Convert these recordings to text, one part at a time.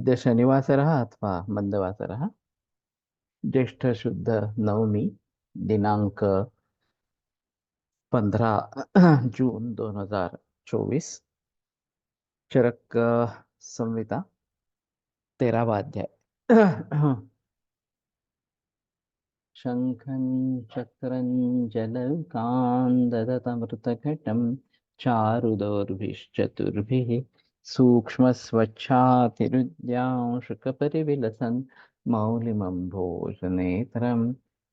अद्य शनिवासरः अथवा मन्दवासरः ज्येष्ठ शुद्ध नवमी दिनांक 15 जून 2024। चरक संहिता 13वां अध्याय। शङ्खं चक्रं जलौकान् ददतमृतघटं चारुदौर्भिश्चतुर्भिः सूक्ष्मस्वच्छातिरुद्यांशुकपरिविलसन् मौलिमम्भोजनेत्रं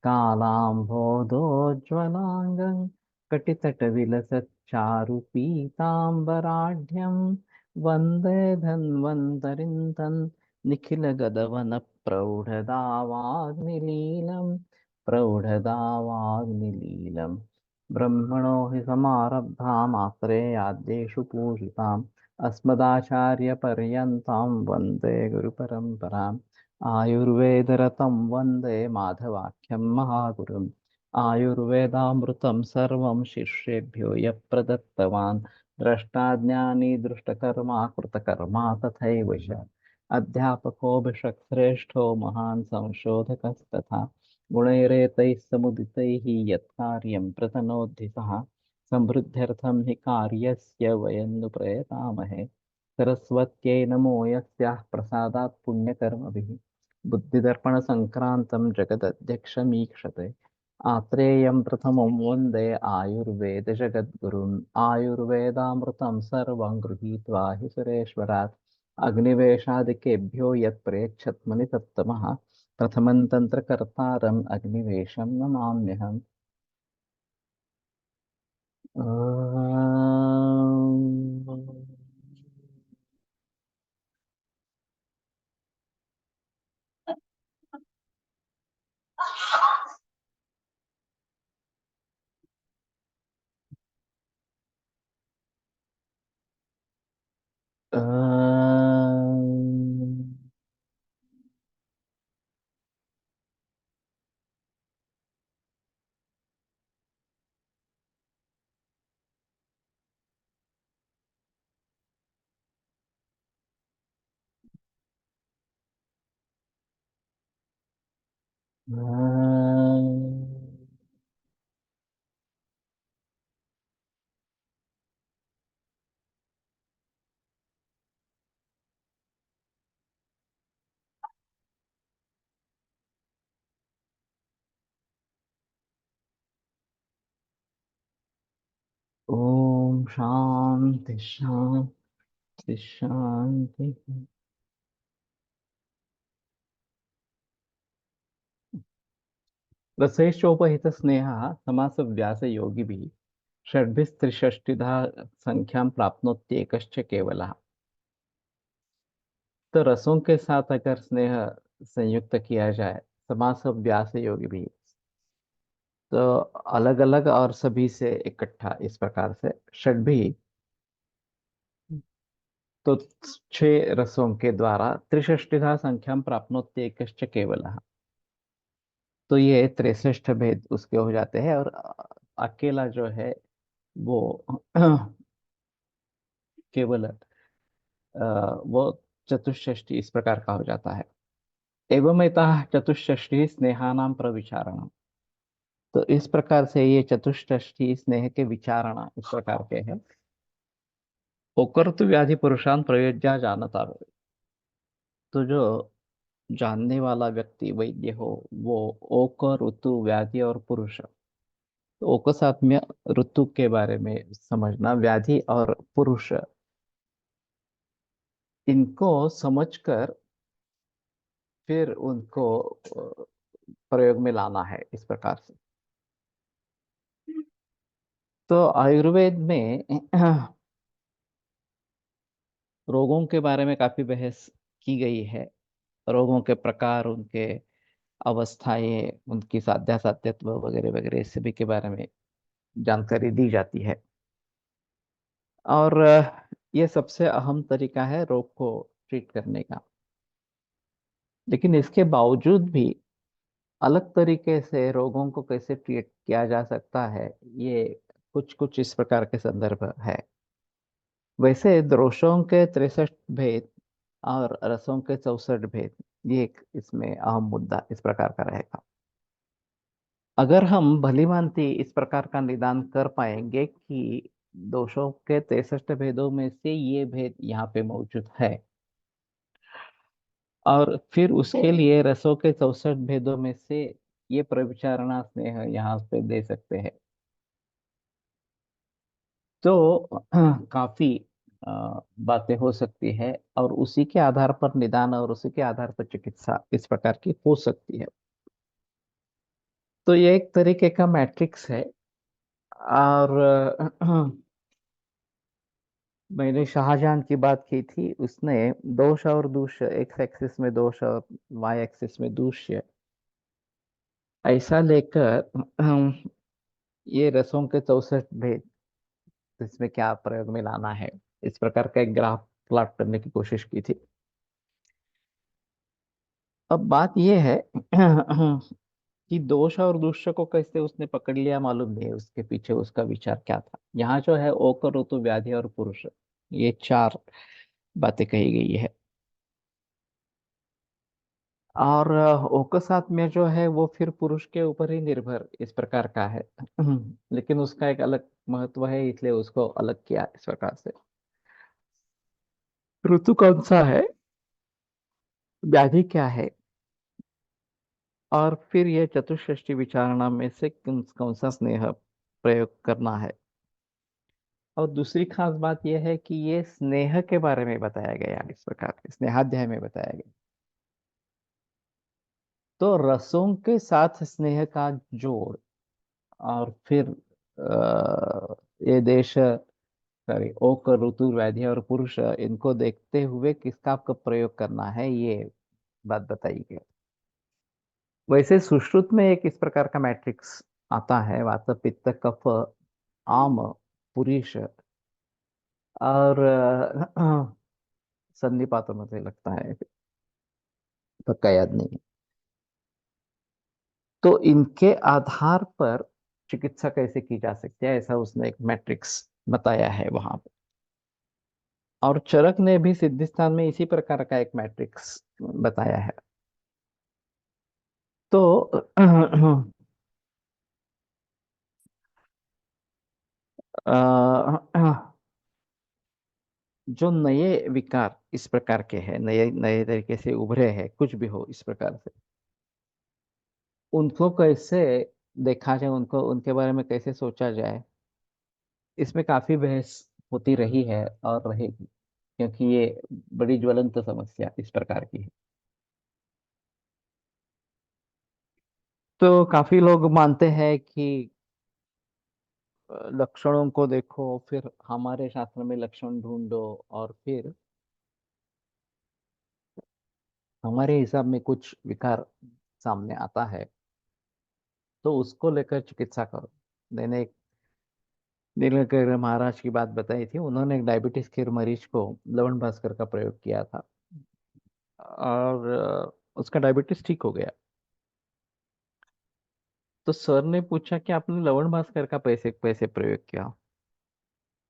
कालाम्भोदोज्ज्वलाङ्गं कटितटविलसच्चारुपीताम्बराढ्यं वन्दे धन्वन्तरिं तन् निखिलगदवनप्रौढदावाग्निलीलम् प्रौढदावाग्निलीलम् ब्रह्मणो हि समारब्धामात्रेयाद्येषु पूजिताम् अस्मदाचार्यपर्यन्तां वन्दे गुरुपरम्पराम् आयुर्वेदरतं वन्दे माधवाख्यं महागुरुम् आयुर्वेदामृतं सर्वं शिष्येभ्यो यः प्रदत्तवान् द्रष्टाज्ञानी दृष्टकर्मा कृतकर्मा तथैव च अध्यापको भिषक्श्रेष्ठो महान् संशोधकस्तथा गुणैरेतैः समुदितैः यत्कार्यं प्रतनोद्धि सः समृद्ध्यर्थं हि कार्यस्य वयं नु प्रयतामहे सरस्वत्यै नमो यस्याः प्रसादात् पुण्यकर्मभिः बुद्धिदर्पणसङ्क्रान्तं जगदध्यक्षमीक्षते आत्रेयं प्रथमं वन्दे आयुर्वेदजगद्गुरुम् आयुर्वेदामृतं सर्वं गृहीत्वा हि सुरेश्वरात् अग्निवेशादिकेभ्यो यत्प्रेक्षत्मनि सत्तमः प्रथमं तन्त्रकर्तारम् अग्निवेशं नमाम्यहम्। ओम शांति शांति शांति। रसैश्चोपहित स्नेह समास व्यास योगिभिः षड्भिस्त्रिषष्टिधा संख्यां प्राप्नोत्येकश्च केवलः। तो रसों के साथ अगर स्नेह संयुक्त किया जाए समास व्यास योगी भी, तो अलग अलग और सभी से इकट्ठा इस प्रकार से षड्भी, तो छह रसों के द्वारा त्रिषष्टिधा संख्यां प्राप्नोत्येकश्च केवलः। तो ये 63 भेद उसके हो जाते हैं और अकेला जो है वो केवल वो चतुष्षष्टि इस प्रकार का हो जाता है। एवमेतः चतुष्षष्टि स्नेहानां प्रविचारणम। तो इस प्रकार से ये चतुष्षष्टि स्नेह के विचारणा इस प्रकार के हैं। ओकर्तु व्याधि पुरुषान प्रयोज्या जानता हो। तो जो जानने वाला व्यक्ति वैद्य हो वो ओक ऋतु व्याधि और पुरुष, तो ओक सात्म्य ऋतु के बारे में समझना, व्याधि और पुरुष, इनको समझकर फिर उनको प्रयोग में लाना है इस प्रकार से। तो आयुर्वेद में रोगों के बारे में काफी बहस की गई है। रोगों के प्रकार, उनके अवस्थाएं, उनकी साध्यासाध्यत्व वगैरह वगैरह इस सभी के बारे में जानकारी दी जाती है। और ये सबसे अहम तरीका है रोग को ट्रीट करने का। लेकिन इसके बावजूद भी अलग तरीके से रोगों को कैसे ट्रीट किया जा सकता है, ये कुछ कुछ इस प्रकार के संदर्भ है। वैसे दोषों के 63 भेद और रसों के 64 भेद, ये एक इसमें अहम मुद्दा इस प्रकार का रहेगा। अगर हम भली भांति इस प्रकार का निदान कर पाएंगे कि दोषों के 63 भेदों में से ये भेद यहाँ पे मौजूद है, और फिर उसके लिए रसों के 64 भेदों में से ये प्रविचारणा स्नेह यहाँ पे दे सकते हैं, तो काफी बातें हो सकती है, और उसी के आधार पर निदान और उसी के आधार पर चिकित्सा इस प्रकार की हो सकती है। तो ये एक तरीके का मैट्रिक्स है। और मैंने शाहजहां की बात की थी, उसने दोष और दूष्य, एक्स एक्सिस में दोष और वाई एक्सिस में दूष्य, ऐसा लेकर ये रसों के 64 भेद, इसमें क्या प्रयोग में लाना है, इस प्रकार का एक ग्राफ प्लॉट करने की कोशिश की थी। अब बात यह है कि दोष और दूष्य को कैसे उसने पकड़ लिया मालूम नहीं, उसके पीछे उसका विचार क्या था। यहाँ जो है ओकर, ऋतु, व्याधि और पुरुष, ये चार बातें कही गई है। और ओकसात में जो है वो फिर पुरुष के ऊपर ही निर्भर इस प्रकार का है। लेकिन उसका एक अलग महत्व है, इसलिए उसको अलग किया इस प्रकार से। ऋतु कौन सा है, व्याधि क्या है, और फिर यह चतुष्षष्टि विचारणा में से कौन कौन सा स्नेह प्रयोग करना है। और दूसरी खास बात यह है कि ये स्नेह के बारे में बताया गया, इस प्रकार के स्नेहाध्याय में बताया गया। तो रसों के साथ स्नेह का जोड़, और फिर ये देश, सॉरी, ओक, ऋतु, व्याधि और पुरुष, इनको देखते हुए किसका कब प्रयोग करना है, ये बात बताई गई। वैसे सुश्रुत में एक इस प्रकार का मैट्रिक्स आता है, वात, पित्त, कफ, आम, पुरुष, और संधिपात, मुझे लगता है, पक्का याद नहीं है। तो इनके आधार पर चिकित्सा कैसे की जा सकती है, ऐसा उसने एक मैट्रिक्स बताया है वहां पे। और चरक ने भी सिद्धिस्थान में इसी प्रकार का एक मैट्रिक्स बताया है। तो जो नए विकार इस प्रकार के हैं, नए नए तरीके से उभरे हैं, कुछ भी हो इस प्रकार से, उनको कैसे देखा जाए, उनको उनके बारे में कैसे सोचा जाए, इसमें काफी बहस होती रही है और रहेगी, क्योंकि ये बड़ी ज्वलंत समस्या इस प्रकार की है। तो काफी लोग मानते हैं कि लक्षणों को देखो, फिर हमारे शास्त्र में लक्षण ढूंढो, और फिर हमारे हिसाब में कुछ विकार सामने आता है, तो उसको लेकर चिकित्सा करो। मैंने एक नीलकंठ महाराज की बात बताई थी, उन्होंने एक डायबिटीज के मरीज को लवण भास्कर का प्रयोग किया था, और उसका डायबिटीज ठीक हो गया। तो सर ने पूछा कि आपने लवण भास्कर का पैसे पैसे प्रयोग किया।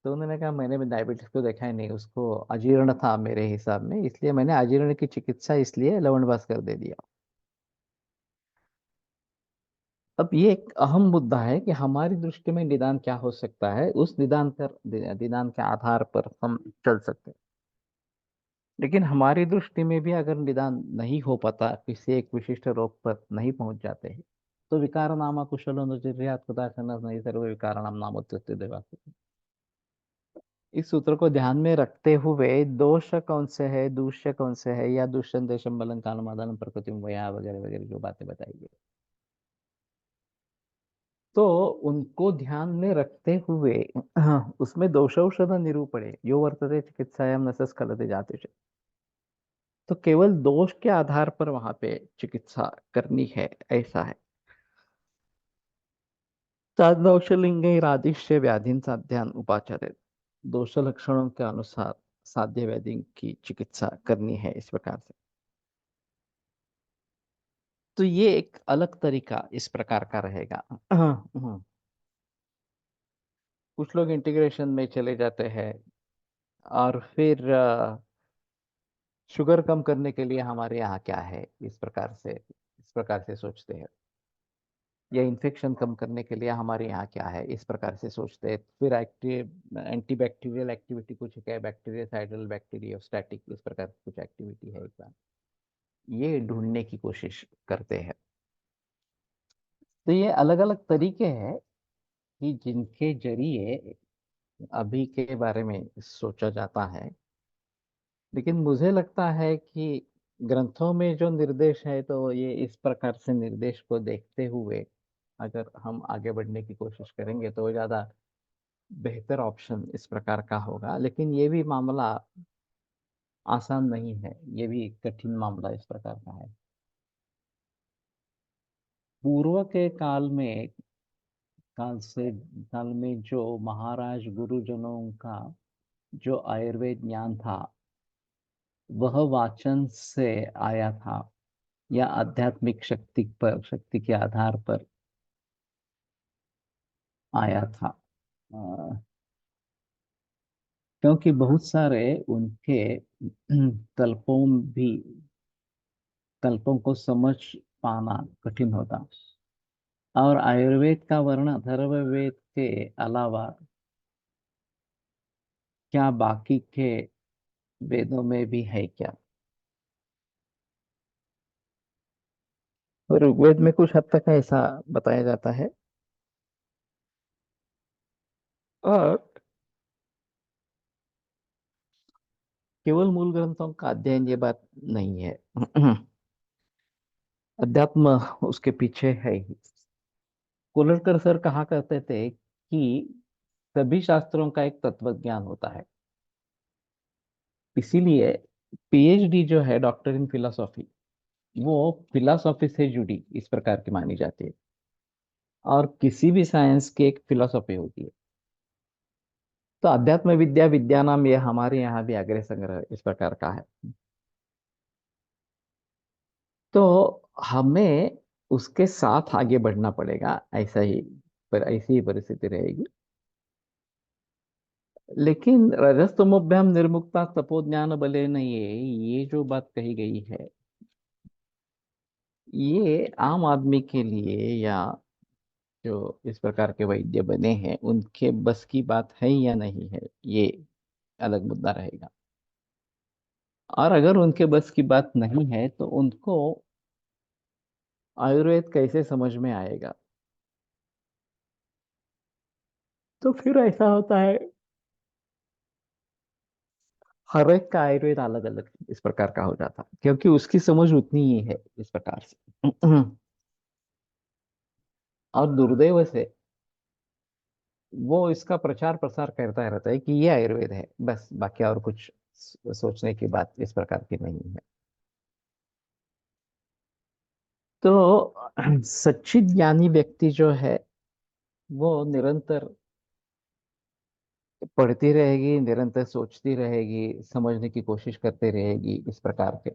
तो उन्होंने कहा, मैंने भी डायबिटीज को देखा ही नहीं, उसको अजीर्ण था मेरे हिसाब में, इसलिए मैंने अजीर्ण की चिकित्सा इसलिए लवण भास्कर दे दिया। अब ये एक अहम मुद्दा है कि हमारी दृष्टि में निदान क्या हो सकता है, उस निदान के आधार पर हम चल सकते हैं। लेकिन हमारी दृष्टि में भी अगर निदान नहीं हो पाता, किसी एक विशिष्ट रोग पर नहीं पहुंच जाते हैं, तो विकार नामा कुशलो निर्यात कुदाचन नहीं सर्व विकार नाम नामोत्युक्ति देवा। इस सूत्र को ध्यान में रखते हुए दोष कौन से है, दूष्य कौन से है, या दुष्यंत देशम बलं कालमादान प्रकृति वया वगैरह वगैरह जो बातें बताई गई, तो उनको ध्यान में रखते हुए उसमें दोषौषध निरूपणे यो वर्तते चिकित्सायां न स्खलते जाते च। तो केवल दोष के आधार पर वहां पे चिकित्सा करनी है, ऐसा है। साधनौषलिंगैरादिश्य व्याधीन साध्यान उपाचारे, दोष लक्षणों के अनुसार साध्य व्याधि की चिकित्सा करनी है इस प्रकार से। तो ये एक अलग तरीका इस प्रकार का रहेगा। कुछ लोग इंटीग्रेशन में चले जाते हैं, और फिर शुगर कम करने के लिए हमारे यहाँ क्या है, इस प्रकार से सोचते हैं। या इन्फेक्शन कम करने के लिए हमारे यहाँ क्या है, इस प्रकार से सोचते हैं। फिर एक्टिव एंटीबैक्टीरियल एक्टिविटी कुछ है, बैक्टीरियासाइडल बैक्टीरियोस्टैटिक, इस प्रकार की कुछ एक्टिविटी है क्या, ये ढूंढने की कोशिश करते हैं। तो ये अलग अलग तरीके हैं कि जिनके जरिए अभी के बारे में सोचा जाता है। लेकिन मुझे लगता है कि ग्रंथों में जो निर्देश है, तो ये इस प्रकार से निर्देश को देखते हुए अगर हम आगे बढ़ने की कोशिश करेंगे तो ज्यादा बेहतर ऑप्शन इस प्रकार का होगा। लेकिन ये भी मामला आसान नहीं है, ये भी एक कठिन मामला इस प्रकार का है। पूर्व के काल में जो महाराज गुरुजनों का जो आयुर्वेद ज्ञान था, वह वाचन से आया था या आध्यात्मिक शक्ति के आधार पर आया था। अ, क्योंकि बहुत सारे उनके कल्पों भी कल्पों को समझ पाना कठिन होता। और आयुर्वेद का वर्ण अथर्ववेद के अलावा क्या बाकी के वेदों में भी है क्या? और ऋग्वेद में कुछ हद तक ऐसा बताया जाता है। और केवल मूल ग्रंथों का अध्ययन ये बात नहीं है। अध्यात्म उसके पीछे है ही। कोलटकर सर कहा करते थे कि सभी शास्त्रों का एक तत्व ज्ञान होता है। इसीलिए पीएचडी जो है डॉक्टर इन फिलोसॉफी, वो फिलोसॉफी से जुड़ी इस प्रकार की मानी जाती है। और किसी भी साइंस की एक फिलोसॉफी होती है। तो अध्यात्म विद्या विद्या नाम ये हमारे यहाँ भी अग्र संग्रह इस प्रकार का है। तो हमें उसके साथ आगे बढ़ना पड़ेगा, ऐसा ही पर ऐसी ही परिस्थिति रहेगी। लेकिन रजस्तमोभ्याम निर्मुक्ता तपो ज्ञान बले न, ये जो बात कही गई है, ये आम आदमी के लिए या जो इस प्रकार के वैद्य बने हैं उनके बस की बात है या नहीं है, ये अलग मुद्दा रहेगा। और अगर उनके बस की बात नहीं है तो उनको आयुर्वेद कैसे समझ में आएगा? तो फिर ऐसा होता है, हर एक का आयुर्वेद अलग अलग इस प्रकार का हो जाता है, क्योंकि उसकी समझ उतनी ही है इस प्रकार से। और दुर्दैव से वो इसका प्रचार प्रसार करता रहता है कि ये आयुर्वेद है, बस बाकी और कुछ सोचने की बात इस प्रकार की नहीं है। तो सच्ची ज्ञानी व्यक्ति जो है, वो निरंतर पढ़ती रहेगी, निरंतर सोचती रहेगी, समझने की कोशिश करती रहेगी इस प्रकार के।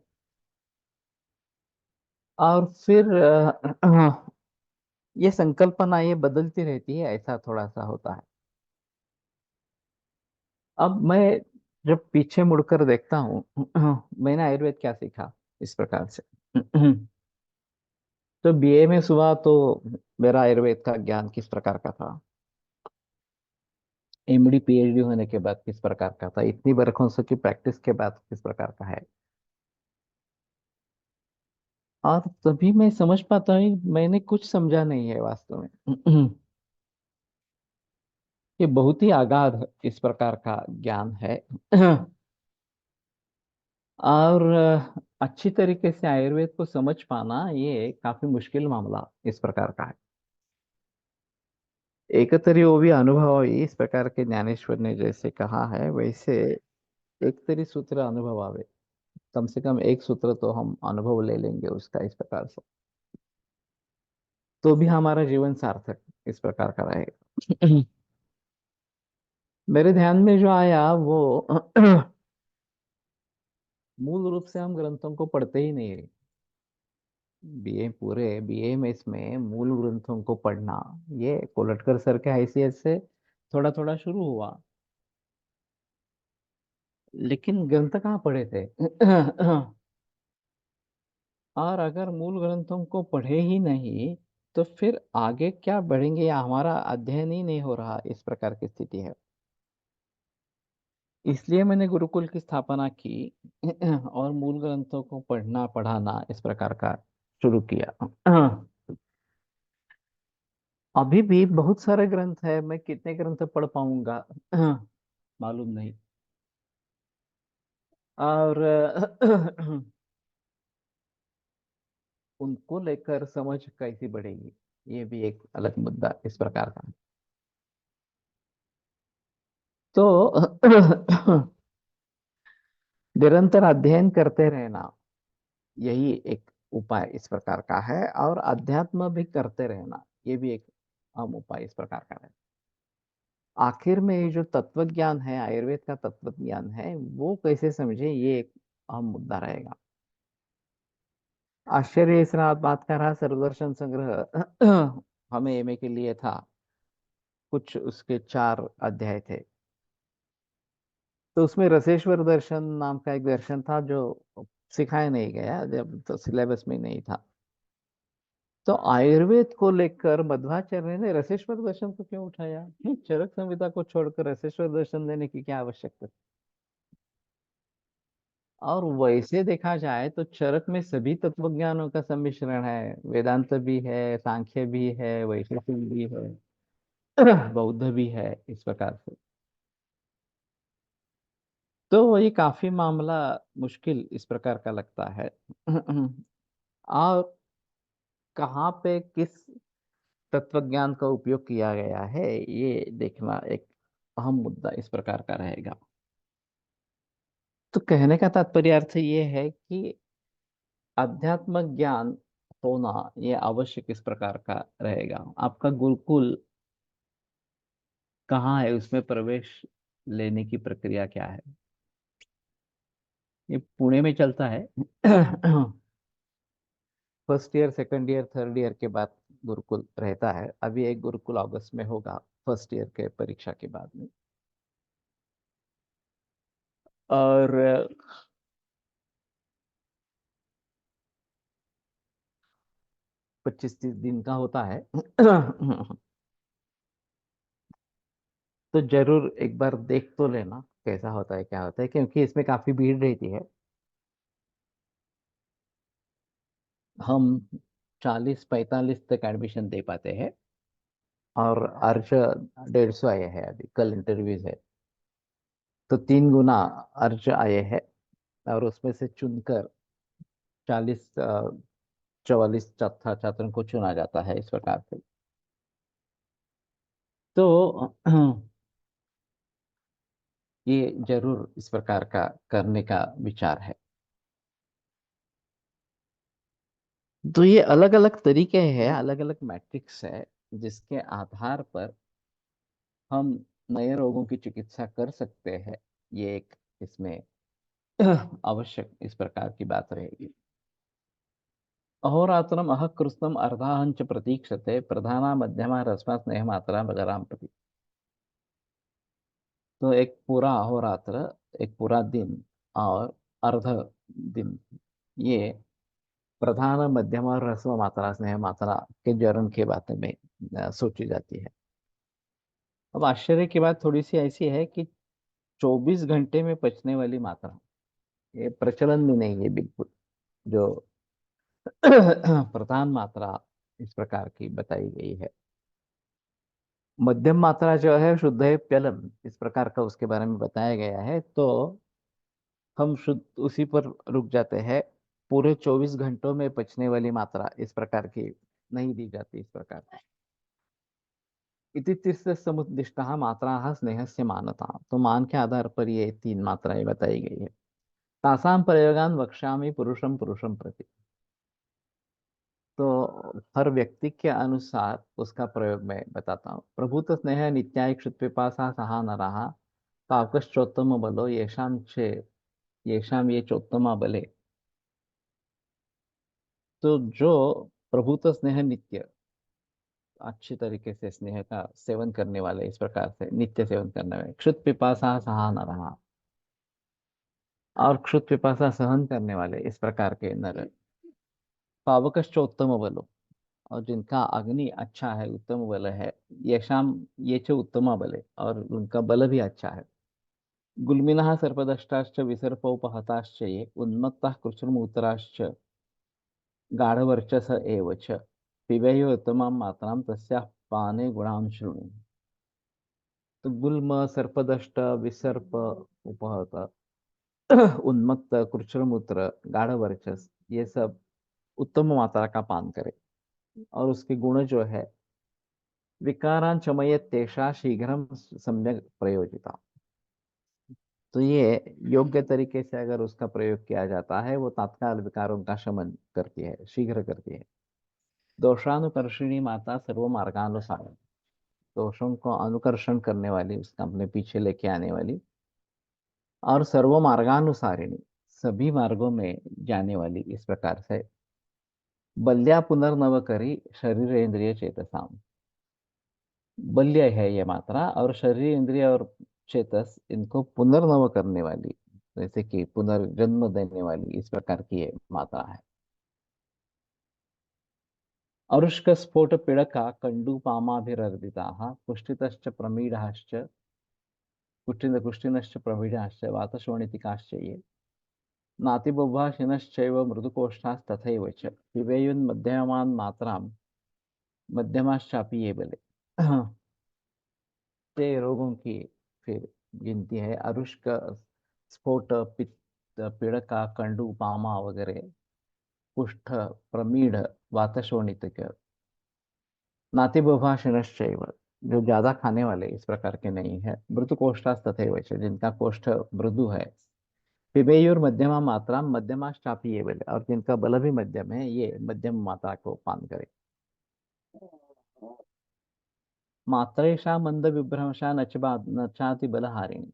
और फिर ये संकल्पना ये बदलती रहती है, ऐसा थोड़ा सा होता है। अब मैं जब पीछे मुड़कर देखता हूँ, मैंने आयुर्वेद क्या सीखा इस प्रकार से। तो बीए में हुआ तो मेरा आयुर्वेद का ज्ञान किस प्रकार का था, एमडी पीएचडी होने के बाद किस प्रकार का था, इतनी बरसों से की प्रैक्टिस के बाद किस प्रकार का है। और तभी मैं समझ पाता हूँ मैंने कुछ समझा नहीं है वास्तव में। ये बहुत ही अगाध इस प्रकार का ज्ञान है। और अच्छी तरीके से आयुर्वेद को समझ पाना ये काफी मुश्किल मामला इस प्रकार का है। एक तरी वो भी अनुभव ही इस प्रकार के ज्ञानेश्वर ने जैसे कहा है वैसे, एक तरी सूत्र अनुभव आवे, कम से कम एक सूत्र तो हम अनुभव ले लेंगे उसका इस प्रकार से, तो भी हमारा जीवन सार्थक इस प्रकार का रहेगा। मेरे ध्यान में जो आया वो मूल रूप से हम ग्रंथों को पढ़ते ही नहीं है। बीए में इसमें मूल ग्रंथों को पढ़ना, ये कोलटकर सर के हैसियत से थोड़ा थोड़ा शुरू हुआ। लेकिन ग्रंथ कहाँ पढ़े थे? और अगर मूल ग्रंथों को पढ़े ही नहीं तो फिर आगे क्या बढ़ेंगे, या हमारा अध्ययन ही नहीं हो रहा, इस प्रकार की स्थिति है। इसलिए मैंने गुरुकुल की स्थापना की और मूल ग्रंथों को पढ़ना पढ़ाना इस प्रकार का शुरू किया। अभी भी बहुत सारे ग्रंथ है, मैं कितने ग्रंथ पढ़ पाऊंगा मालूम नहीं। और उनको लेकर समझ कैसी बढ़ेगी, ये भी एक अलग मुद्दा इस प्रकार का है। तो निरंतर अध्ययन करते रहना, यही एक उपाय इस प्रकार का है, और अध्यात्म भी करते रहना, ये भी एक अहम उपाय इस प्रकार का है। आखिर में ये जो तत्व ज्ञान है, आयुर्वेद का तत्व ज्ञान है, वो कैसे समझे, ये एक अहम मुद्दा रहेगा। आश्चर्य इस बात का रहा, सर्वदर्शन संग्रह हमें एमए के लिए था, कुछ उसके 4 अध्याय थे। तो उसमें रसेश्वर दर्शन नाम का एक दर्शन था जो सिखाया नहीं गया, जब तो सिलेबस में नहीं था। तो आयुर्वेद को लेकर मध्वाचार्य ने रसेश्वर दर्शन को क्यों उठाया? चरक संहिता को छोड़कर रसेश्वर दर्शन देने की क्या आवश्यकता? और वैसे देखा जाए तो चरक में सभी तत्वज्ञानों का सम्मिश्रण है, वेदांत भी है, सांख्य भी है, वैशेषिक भी है, बौद्ध भी है, इस प्रकार से। तो ये काफी मामला मुश्किल इस प्रकार का लगता है। और कहाँ पे किस तत्वज्ञान का उपयोग किया गया है, ये देखना एक अहम मुद्दा इस प्रकार का रहेगा। तो कहने का तात्पर्य अर्थ ये है कि अध्यात्म ज्ञान होना ये आवश्यक इस प्रकार का रहेगा। आपका गुरुकुल कहाँ है, उसमें प्रवेश लेने की प्रक्रिया क्या है? ये पुणे में चलता है। First year, second year, third year के बाद गुरुकुल रहता है। अभी एक गुरुकुल अगस्त में होगा, फर्स्ट ईयर के परीक्षा के बाद में। और 25-30 दिन का होता है। तो जरूर एक बार देख तो लेना कैसा होता है, क्या होता है, क्योंकि इसमें काफी भीड़ रहती है। हम 40-45 तक एडमिशन दे पाते हैं, और अर्ज 150 आए हैं, अभी कल इंटरव्यूज है। तो 3 गुना अर्ज आए हैं, और उसमें से चुनकर 40-44 छात्रों को चुना जाता है, इस प्रकार से। तो ये जरूर इस प्रकार का करने का विचार है। तो ये अलग अलग तरीके हैं, अलग अलग मैट्रिक्स है, जिसके आधार पर हम नए रोगों की चिकित्सा कर सकते हैं। ये एक इसमें आवश्यक इस प्रकार की बात रहेगी। अहोरात्रम अह कृत्स्नम अर्धाहंच प्रतीक्षते प्रधाना मध्यमा रश्मा स्नेह मात्रा बगराम प्रति। तो एक पूरा अहोरात्र, एक पूरा दिन, और अर्ध दिन, ये प्रधान मध्यम और ह्रस्व मात्रा स्नेह मात्रा के ज्वरण के बारे में सोची जाती है। अब आश्चर्य की बात थोड़ी सी ऐसी है कि 24 घंटे में पचने वाली मात्रा, ये प्रचलन में नहीं है बिल्कुल, जो प्रधान मात्रा इस प्रकार की बताई गई है। मध्यम मात्रा जो है शुद्ध है प्यलम, इस प्रकार का उसके बारे में बताया गया है। तो हम शुद्ध उसी पर रुक जाते हैं। पूरे 24 घंटों में पचने वाली मात्रा इस प्रकार की नहीं दी जाती, इस प्रकार की। इति तीर्थ समुद्दिष्टा मात्रा स्नेहस्य मानता, तो मान के आधार पर ये 3 मात्राएं बताई गई है। तासाम प्रयोगान वक्ष्यामि पुरुषम पुरुषम प्रति। तो हर व्यक्ति के अनुसार उसका प्रयोग मैं बताता हूँ। प्रभुत स्नेह नित्याय क्षुत पिपासा सहा नराः काकश्चोत्तम बलो येषाम चे येषाम ये चोत्तमा बले। तो जो प्रभुत स्नेह नित्य, अच्छी तरीके से स्नेह का सेवन करने वाले, इस प्रकार से नित्य सेवन करने वाले, क्षुत पिपासा सहा नराः, और क्षुत पिपासा सहन करने वाले इस प्रकार के नर पावकश्चोत्तम बलो, और जिनका अग्नि अच्छा है, उत्तम बल है, यशाम ये च उत्तम बल है, और उनका बल भी अच्छा है। गुल्मिनः सर्पदष्टाश्च विसर्पोपहताश्च ये उन्मत्तः कृच्छ्रमूतराश्च गाढवर्चस एव च पिबेयो उत्तमां मात्रां तस्याः पाने गुणां शृणु। तो गुल्म, सर्पदष्ट, विसर्प, उपहत, उन्मत्त, कृच्छ्रमूत्र, गाढवर्चस, ये सब उत्तम मात्रा का पान करे। और उसके गुण जो है, विकारान शमयत तेषा शीघ्रम सम्यक प्रयोजिता। तो ये योग्य तरीके से अगर उसका प्रयोग किया जाता है, वो तत्काल विकारों का शमन करती है, शीघ्र करती है। दोषानुकर्षिणी माता सर्व मार्गानुसार, दोषों को अनुकर्षण करने वाली, उसका अपने पीछे लेके आने वाली, और सर्व मार्गानुसारिणी, सभी मार्गों में जाने वाली इस प्रकार से। बल्या पुनर्नव करी शरीर इंद्रिय चेतसाम, बल्य है ये मात्रा, और शरीर इंद्रिय और चेतस इनको पुनर्नव करने वाली, जैसे कि पुनर्जन्म देने वाली इस प्रकार की ये मात्रा है। अरुष्क स्फोट पीड़का कंडूपामाभिरर्दिता कुष्ठितश्च प्रमीढ़श्च कुष्ठिनश्च प्रमीढ़श्च वातशोणितिकाश्च ये नातिबुभाषिणश्चैव मृदुकोष्ठास्तथैव च पिबेयुन्मध्यमान् मात्रां मध्यमाश्चापि ये बले। ते रोगों की फिर गिनती है। अरुष्क, स्फोट, पित्त, पीड़का, कंडू, पामा वगैरह, कुष्ठ, प्रमीढ़, वातशोणितिक, नातिबुभाषिणश्चैव, जो ज्यादा खाने वाले इस प्रकार के नहीं है, मृदु कोष्ठास तथैव च, जिनका कोष्ठ मृदु है, पिबेयुर मध्यमा मात्रा मध्यमाश्चापि ये बले, और जिनका बल भी मध्यम है, ये मध्यम मात्रा को पान करे। मात्रेशा मंद विभ्रंशा नचाति बलहारिणी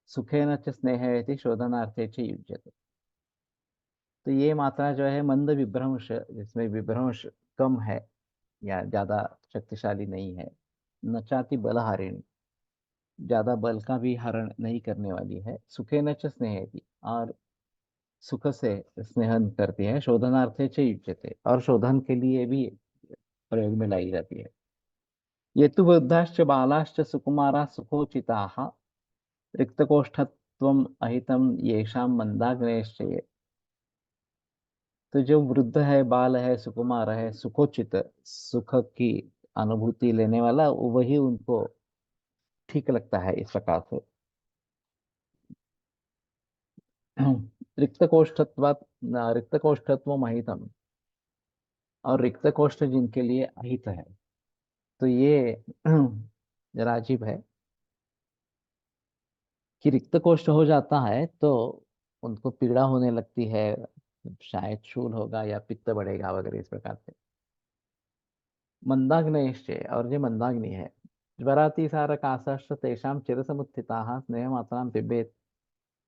सुखेन च स्नेहेति शोधनार्थे च युज्यते। तो ये मात्रा जो है मंद विभ्रंश, जिसमें विभ्रंश कम है या ज्यादा शक्तिशाली नहीं है, नचाति बलहारिणी, ज्यादा बल का भी हरण नहीं करने वाली है, सुखेन च स्नेहेति, और सुख से स्नेहन करती है, शोधनार्थे च युज्यते, और शोधन के लिए भी प्रयोग में लाई जाती है। ये तो वृद्धाश्च बालाश्च सुकुमारा सुखोचिताः रिक्तकोष्ठत्वम अहितम येषाम मंदाग्नेश्च ये। तो जो वृद्ध है, बाल है, सुकुमार है, सुखोचित, सुख की अनुभूति लेने वाला, वही उनको ठीक लगता है इस प्रकार से। रिक्तकोष्ठत्वात् रिक्तकोष्ठत्व अहितम, और रिक्तकोष्ठ जिनके लिए अहित है, तो ये जरा अजीब है कि रिक्तकोष्ठ हो जाता है तो उनको पीड़ा होने लगती है, शायद शूल होगा या पित्त बढ़ेगा वगैरह इस प्रकार से। मंदाग्नेश्चे, और जो मंदाग्नि है, ज्वरातिसार काशश्च तेषां चिरसमुत्थिताः स्नेहमात्रां पिबेत्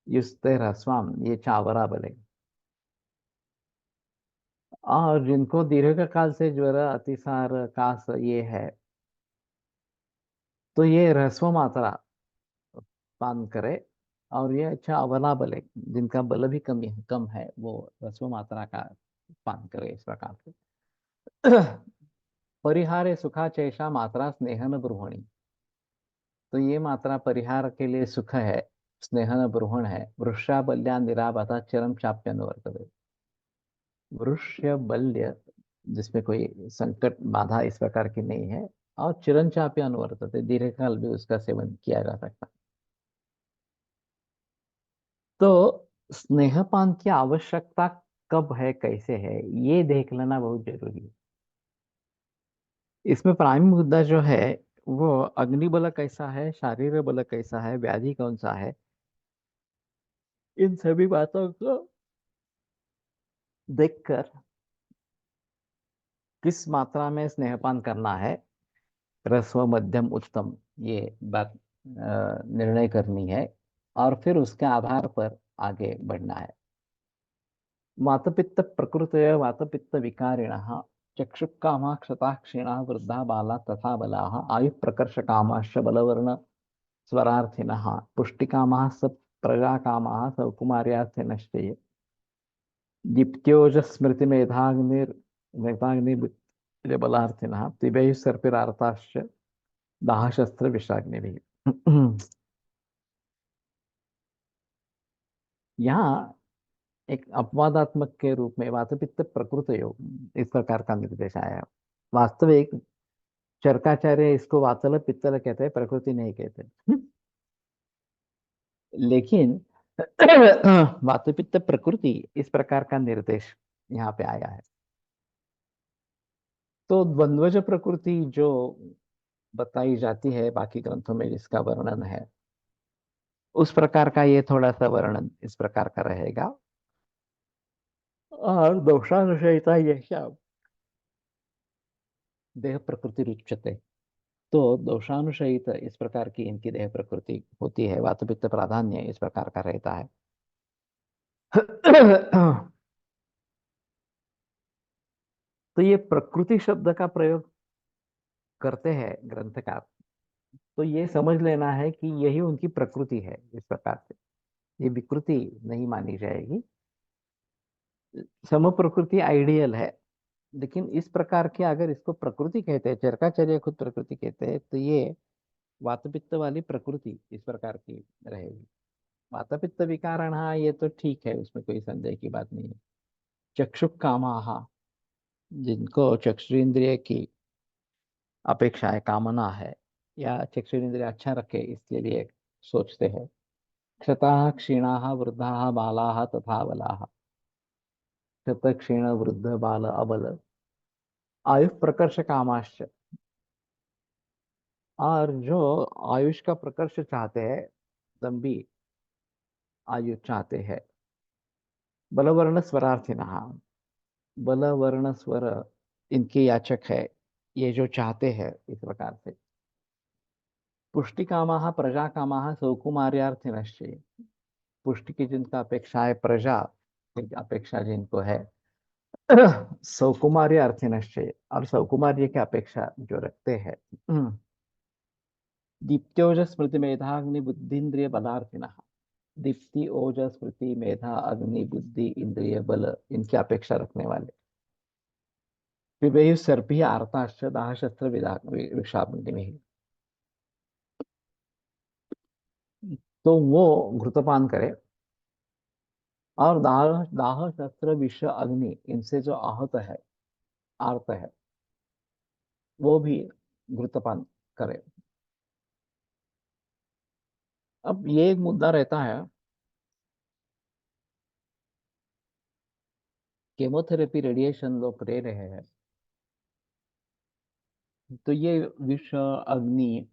युस्ते ह्रस्वाम ये चावरा बले। और जिनको दीर्घ काल से ज्वर, अतिसार, काश ये है, तो ये ह्रस्व मात्रा पान करे। और ये अच्छा अवला बले, जिनका बल भी कम है, वो ह्रस्व मात्रा का पान करे इस प्रकार से। परिहारे सुखा चैषा मात्रा स्नेहन ब्रूहणी, तो ये मात्रा परिहार के लिए सुख है, स्नेहन ब्रूहण है। वृषा बल्या निरापता चिरम चाप्य अनुवर्तते, वृष्य बल्य जिसमें कोई संकट बाधा इस प्रकार की नहीं है, और चिरंचाप्य अनुवर्तते, दीर्घ काल भी उसका सेवन किया जा सकता है। तो स्नेहपान की आवश्यकता कब है, कैसे है, ये देख लेना बहुत जरूरी है। इसमें प्राइम मुद्दा जो है, वो अग्नि बल कैसा है, शारीरिक बल कैसा है, व्याधि कौन सा है, इन सभी बातों को देखकर किस मात्रा में स्नेहपान करना है, ह्रस्व, मध्यम, उत्तम, ये बात निर्णय करनी है, और फिर उसके आधार पर आगे बढ़ना है। वातपित्त प्रकृतय वातपित्त विकारिणः चक्षुकामा क्षता क्षीणा वृद्धा बाला तथा बलाः आयु प्रकर्ष कामाश्च बलवर्ण स्वरार्थिनः पुष्टिकामाः प्रजा कामाः सौकुमार्यास्ते नश्चैः दीप्त्योजस्मृतिमेधाग्निर् मेधाग्निबलार्थिनः तिबैः सर्पिरार्ताश्च दाहशस्त्र विषाग्निभिः। यहाँ एक अपवादात्मक के रूप में वातपित्त प्रकृतयो इस प्रकार का निर्देश आया है। वास्तविक चरकाचार्य इसको वातल पित्तल कहते हैं, प्रकृति नहीं कहते। लेकिन वातपित्त प्रकृति इस प्रकार का निर्देश यहाँ पे आया है। तो द्वंद्वज प्रकृति जो बताई जाती है बाकी ग्रंथों में जिसका वर्णन है, उस प्रकार का ये थोड़ा सा वर्णन इस प्रकार का रहेगा। और दोषानुशयिता ये क्या देह प्रकृति रुच्यते। तो दोषानुशयित इस प्रकार की इनकी देह प्रकृति होती है, वातपित्त प्राधान्य इस प्रकार का रहता है। तो ये प्रकृति शब्द का प्रयोग करते हैं ग्रंथकार, तो ये समझ लेना है कि यही उनकी प्रकृति है। इस प्रकार से ये विकृति नहीं मानी जाएगी। सम प्रकृति आइडियल है, लेकिन इस प्रकार के अगर इसको प्रकृति कहते हैं, चरकाचार्य खुद प्रकृति कहते हैं, तो ये वातपित्त वाली प्रकृति इस प्रकार की रहेगी। वातपित्त विकारण, हाँ ये तो ठीक है, उसमें कोई संदेह की बात नहीं है। चक्षुक कामाहा, जिनको चक्षुरेंद्रिय की अपेक्षा है, कामना है, या चक्षुरेंद्रिय अच्छा रखे इसके लिए सोचते हैं। क्षताः क्षीणाः वृद्धाः बालाः तथा बलाः। क्षत क्षीण वृद्ध बाल अबल आयु प्रकर्ष कामाश्च। और जो आयुष का प्रकर्ष चाहते हैं, लंबी आयु चाहते हैं। बलवर्ण स्वरार्थिनः, बल वर्ण स्वर इनके याचक है, ये जो चाहते हैं इस प्रकार से। पुष्टि कामाः प्रजा कामाः सौकुमार्यार्थिनश्च। पुष्टि की जिनका अपेक्षा है, प्रजा की अपेक्षा जिनको है, सौकुमार्य अर्थिनश्च, और सौकुमार्य की अपेक्षा जो रखते हैं। दीप्त्योज स्मृति मेधा अग्नि बुद्धिन्द्रिय बलार्थिनः। दीप्ति ओज स्मृति मेधा अग्नि बुद्धि इंद्रिय बल इनकी अपेक्षा रखने वाले। पिबेयु सर्पी आर्ताश्च दाह शस्त्र विषाग्नि। तो वो घृतपान करे, और दाह दाह शस्त्र विष अग्नि इनसे जो आहत है, आर्त है, वो भी घृतपान करे। अब ये एक मुद्दा रहता है, केमोथेरेपी रेडिएशन लोग ले रहे हैं, तो ये विष अग्नि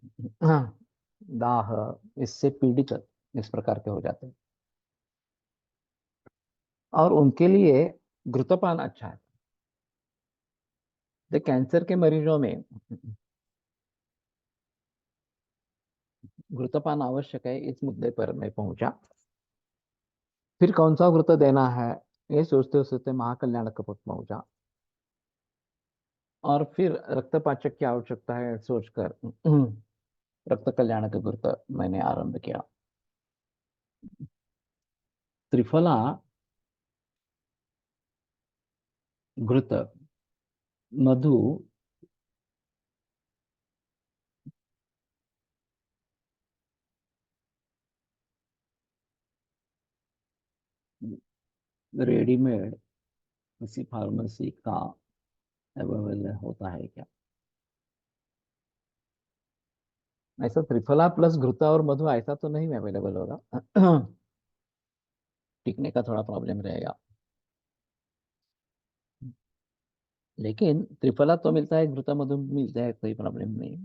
दाह इससे पीड़ित इस प्रकार के हो जाते हैं, और उनके लिए घृतपान अच्छा है। तो कैंसर के मरीजों में घृतपान आवश्यक है, इस मुद्दे पर मैं पहुंचा। फिर कौन सा घृत देना है, ये सोचते सोचते महाकल्याण कपूर पहुंचा। और फिर रक्तपाचक की आवश्यकता है सोचकर रक्त कल्याण का घृत मैंने आरंभ किया। त्रिफला घृत मधु रेडीमेड किसी फार्मेसी का अवेलेबल होता है क्या? ऐसा त्रिफला प्लस घृता और मधु ऐसा तो नहीं अवेलेबल होगा। टिकने का थोड़ा प्रॉब्लम रहेगा। लेकिन त्रिफला तो मिलता है, घृता मधु मिलता है, कोई प्रॉब्लम नहीं।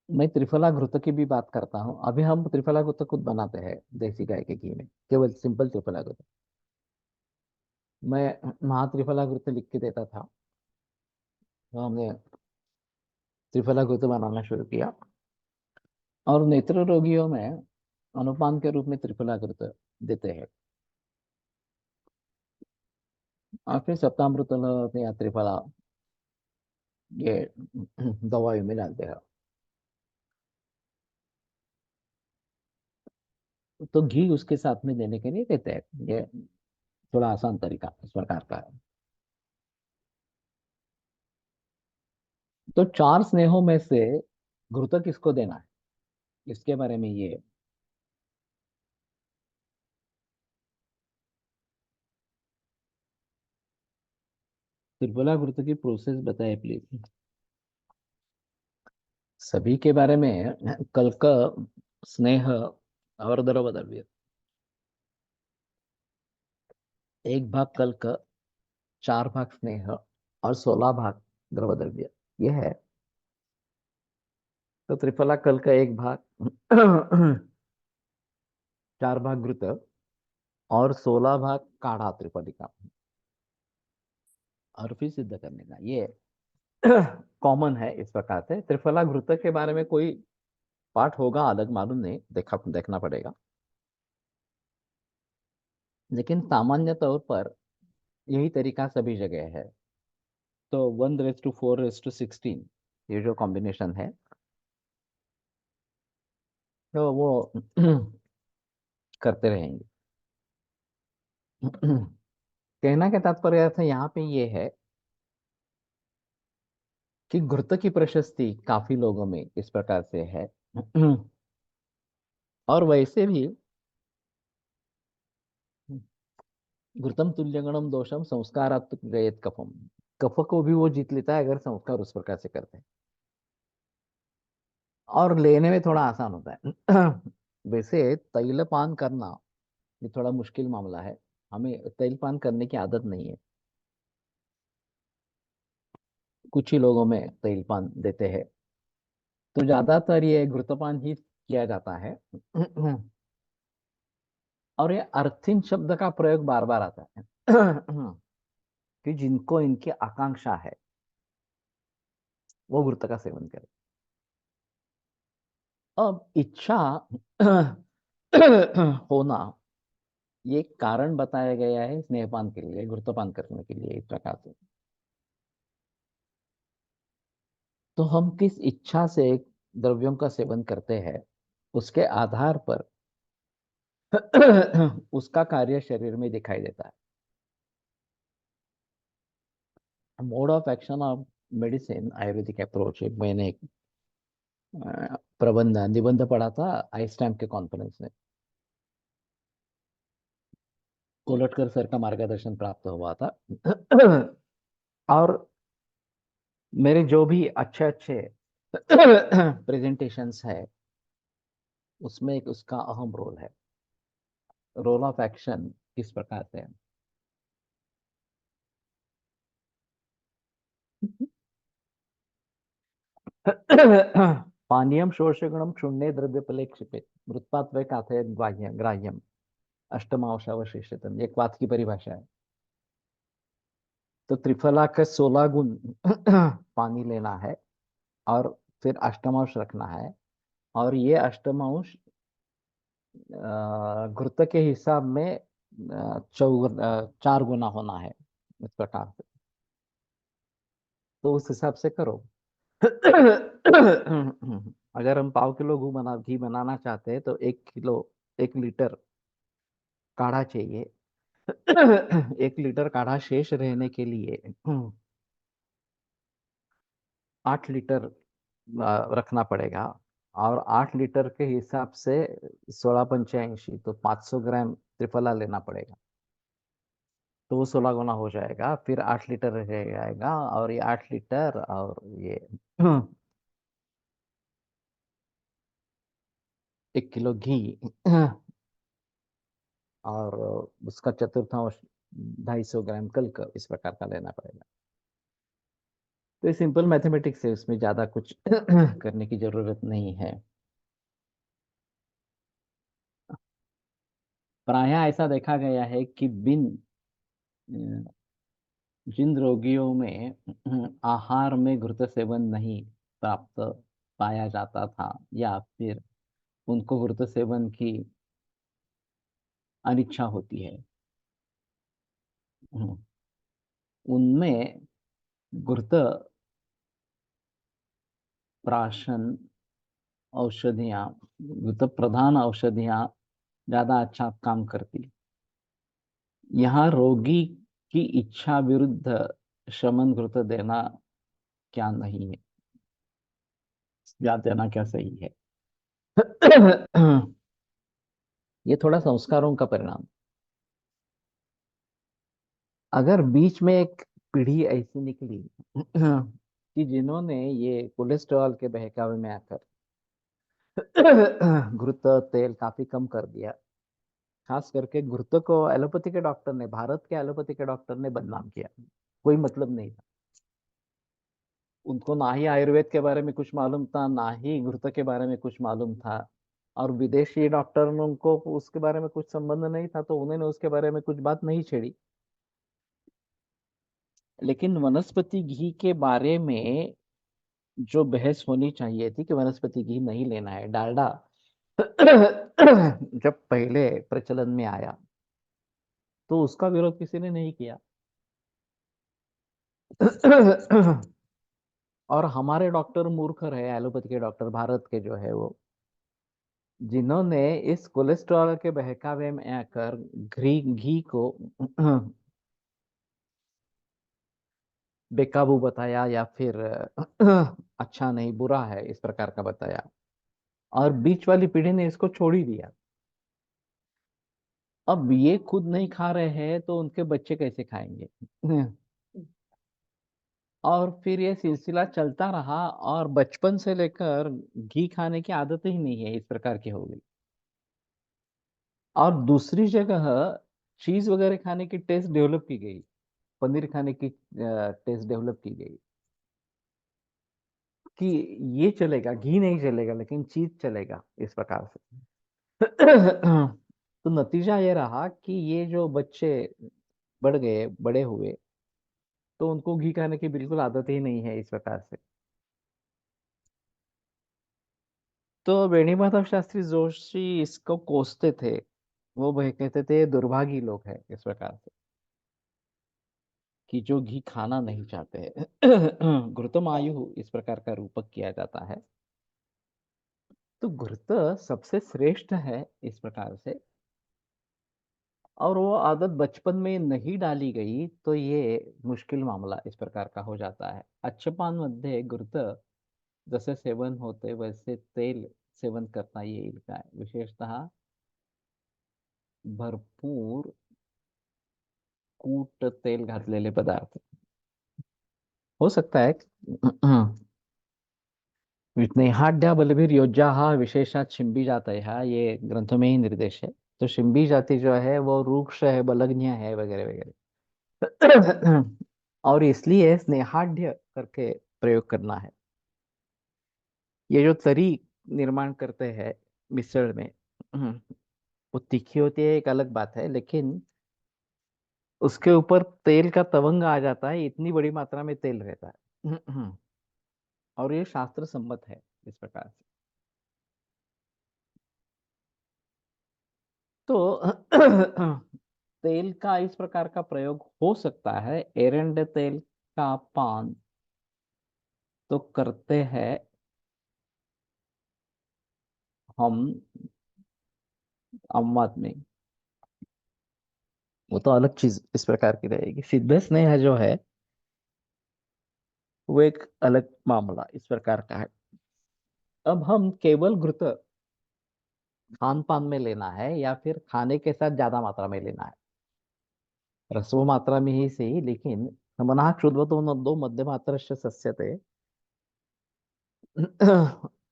मैं त्रिफला घृत की भी बात करता हूँ। अभी हम त्रिफला घृत खुद बनाते हैं देसी गाय के घी में, केवल सिंपल त्रिफला घृत। मैं महात्रिफला घृत लिख के देता था, तो हमने त्रिफला घृत बनाना शुरू किया। और नेत्र रोगियों में अनुपान के रूप में त्रिफला घृत देते हैं। और फिर सप्तामृत या त्रिफला ये दवाई में डालते हैं। तो घी उसके साथ में देने के लिए देते हैं। ये थोड़ा आसान तरीका इस प्रकार का है। तो चार स्नेहों में से घृत किसको देना है, इसके बारे में ये। त्रिफला घृत की प्रोसेस बताए प्लीज। सभी के बारे में कल का स्नेह और द्रव द्रव्य, एक भाग कल का, चार भाग स्नेह और 16 भाग द्रव द्रव्य, ये है। तो त्रिफला कल का एक भाग, चार भाग घृत और 16 भाग काढ़ा त्रिपदी का, और फिर सिद्ध करने का, ये कॉमन है। इस प्रकार से त्रिफला घृत के बारे में कोई पाठ होगा अलग, मालूम नहीं, देखना पड़ेगा। लेकिन सामान्य तौर पर यही तरीका सभी जगह है। तो 1:4:16, ये जो कॉम्बिनेशन है, तो वो करते रहेंगे। कहना का तात्पर्य था यहाँ पे ये है कि घृत की प्रशस्ति काफी लोगों में इस प्रकार से है। और वैसे भी घृतम तुल्यगुणम दोषम संस्कारात् जयेत कफम, कफ को भी वो जीत लेता है अगर संस्कार उस प्रकार से करते हैं। और लेने में थोड़ा आसान होता है। वैसे तैलपान करना ये थोड़ा मुश्किल मामला है, हमें तैलपान करने की आदत नहीं है। कुछ ही लोगों में तैलपान देते हैं, तो ज्यादातर ये घृतपान ही किया जाता है। और ये अर्थिन शब्द का प्रयोग बार बार आता है। कि जिनको इनकी आकांक्षा है वो घृत का सेवन करें। अब इच्छा होना, ये कारण बताया गया है स्नेहपान के लिए, घृतपान करने के लिए, इस प्रकार से। तो हम किस इच्छा से द्रव्यों का सेवन करते हैं, उसके आधार पर उसका कार्य शरीर में दिखाई देता है। Mode of action of medicine Ayurvedic approach, एक मैंने एक प्रबंध निबंध पढ़ा था आइसटैम के कॉन्फ्रेंस में, कोलटकर सर का मार्गदर्शन प्राप्त हुआ था। और मेरे जो भी अच्छे अच्छे प्रेजेंटेशंस है, उसमें एक उसका अहम रोल है। रोल ऑफ एक्शन किस प्रकार से है। पानीयम शोषगुणम क्षुण्णे द्रव्यफले क्षिपेत, मृत्पात वे काथयत ग्राह्यम, अष्टमावशावशिष्यतम, एक बात की परिभाषा है। तो त्रिफला के 16 गुण पानी लेना है, और फिर अष्टमांश रखना है, और ये अष्टमांश घृत के हिसाब में 4 गुना होना है, इस प्रकार से। तो उस हिसाब से करो। अगर हम पाव किलो घी बनाना चाहते हैं तो 1 किलो, 1 लीटर काढ़ा चाहिए। 1 लीटर काढ़ा शेष रहने के लिए 8 लीटर रखना पड़ेगा। और 8 लीटर के हिसाब से 16 पंचाशी, तो 500 ग्राम त्रिफला लेना पड़ेगा। तो वो 16 गुना हो जाएगा, फिर 8 लीटर रह जाएगा, और ये 8 लीटर और ये 1 किलो घी, और उसका चतुर्थांश 250 ग्राम कल का, इस प्रकार का लेना पड़ेगा। तो ये सिंपल मैथमेटिक्स है, उसमें ज्यादा कुछ करने की जरूरत नहीं है। प्रायः ऐसा देखा गया है कि जिन रोगियों में आहार में घृत सेवन नहीं प्राप्त पाया जाता था, या फिर उनको घृत सेवन की अनिच्छा होती है, उनमें घृत प्राशन औषधियाँ, घृत प्रधान औषधियाँ ज्यादा अच्छा काम करती। यहाँ रोगी की इच्छा विरुद्ध शमन घृत देना क्या नहीं है, या देना क्या सही है? ये थोड़ा संस्कारों का परिणाम। अगर बीच में एक पीढ़ी ऐसी निकली कि जिन्होंने ये कोलेस्ट्रॉल के बहकावे में आकर घृत तेल काफी कम कर दिया। खास करके घृत को एलोपैथी के डॉक्टर ने, भारत के एलोपैथी के डॉक्टर ने बदनाम किया। कोई मतलब नहीं था। उनको ना ही आयुर्वेद के बारे में कुछ मालूम था, ना ही घृत के बारे में कुछ मालूम था। और विदेशी डॉक्टर ने उनको उसके बारे में कुछ संबंध नहीं था, तो उन्होंने उसके बारे में कुछ बात नहीं छेड़ी। लेकिन वनस्पति घी के बारे में जो बहस होनी चाहिए थी कि वनस्पति घी नहीं लेना है, डालडा जब पहले प्रचलन में आया तो उसका विरोध किसी ने नहीं किया। और हमारे डॉक्टर मूर्ख रहे, एलोपैथी के डॉक्टर भारत के जो है वो, जिन्होंने इस कोलेस्ट्रॉल के बहकावे में आकर घी घी को बेकाबू बताया, या फिर अच्छा नहीं, बुरा है, इस प्रकार का बताया। और बीच वाली पीढ़ी ने इसको छोड़ ही दिया। अब ये खुद नहीं खा रहे हैं तो उनके बच्चे कैसे खाएंगे? और फिर ये सिलसिला चलता रहा, और बचपन से लेकर घी खाने की आदत ही नहीं है, इस प्रकार की हो गई। और दूसरी जगह चीज वगैरह खाने की टेस्ट डेवलप की गई, पनीर खाने की टेस्ट डेवलप की गई, कि ये चलेगा, घी नहीं चलेगा लेकिन चीज चलेगा, इस प्रकार से। तो नतीजा ये रहा कि ये जो बच्चे बढ़ गए, बड़े हुए, तो उनको घी खाने की बिल्कुल आदत ही नहीं है, इस प्रकार से। तो बेणी माधव शास्त्री जोशी इसको कोसते थे। वो वह कहते थे दुर्भागी लोग हैं, इस प्रकार से, कि जो घी खाना नहीं चाहते हैं। घृतम आयु इस प्रकार का रूपक किया जाता है। तो घृत सबसे श्रेष्ठ है, इस प्रकार से। और वो आदत बचपन में नहीं डाली गई तो ये मुश्किल मामला इस प्रकार का हो जाता है। अच्छेपान मध्ये घृत जसे सेवन होते वैसे तेल सेवन करता येईल काय, विशेषतः भरपूर कूट तेल घातलेले पदार्थ। हो सकता है। स्नेहाढ्य बलवीर योद्धा हा विशेषात शिंबी जात है, हा ये ग्रंथों में ही निर्देश है। तो शिंबी जाति जो है वो रूक्ष है, बलज्ञ है, वगैरह वगैरह। और इसलिए स्नेहाढ्य करके प्रयोग करना है। ये जो तरी निर्माण करते हैं मिश्रण में, वो तीखी होती है, एक अलग बात है, लेकिन उसके ऊपर तेल का तवंग आ जाता है, इतनी बड़ी मात्रा में तेल रहता है। और ये शास्त्र सम्मत है, इस प्रकार से। तो तेल का इस प्रकार का प्रयोग हो सकता है। एरंड तेल का पान तो करते हैं हम आम आदमी, वो तो अलग चीज इस प्रकार की रहेगी। सिद्ध स्नेह जो है वो एक अलग मामला इस प्रकार का है। अब हम केवल घृत खान पान में लेना है या फिर खाने के साथ ज्यादा मात्रा में लेना है? रस्व मात्रा में ही सही, लेकिन मनः क्षुद्वतो नद्दो मध्य मात्र सस्यते।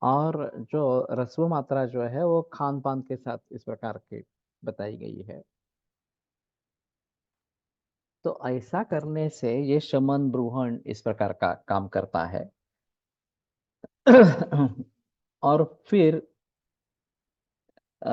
और जो रस्व मात्रा जो है वो खान पान के साथ इस प्रकार की बताई गई है। तो ऐसा करने से ये शमन ब्रूहण इस प्रकार का काम करता है। और फिर आ,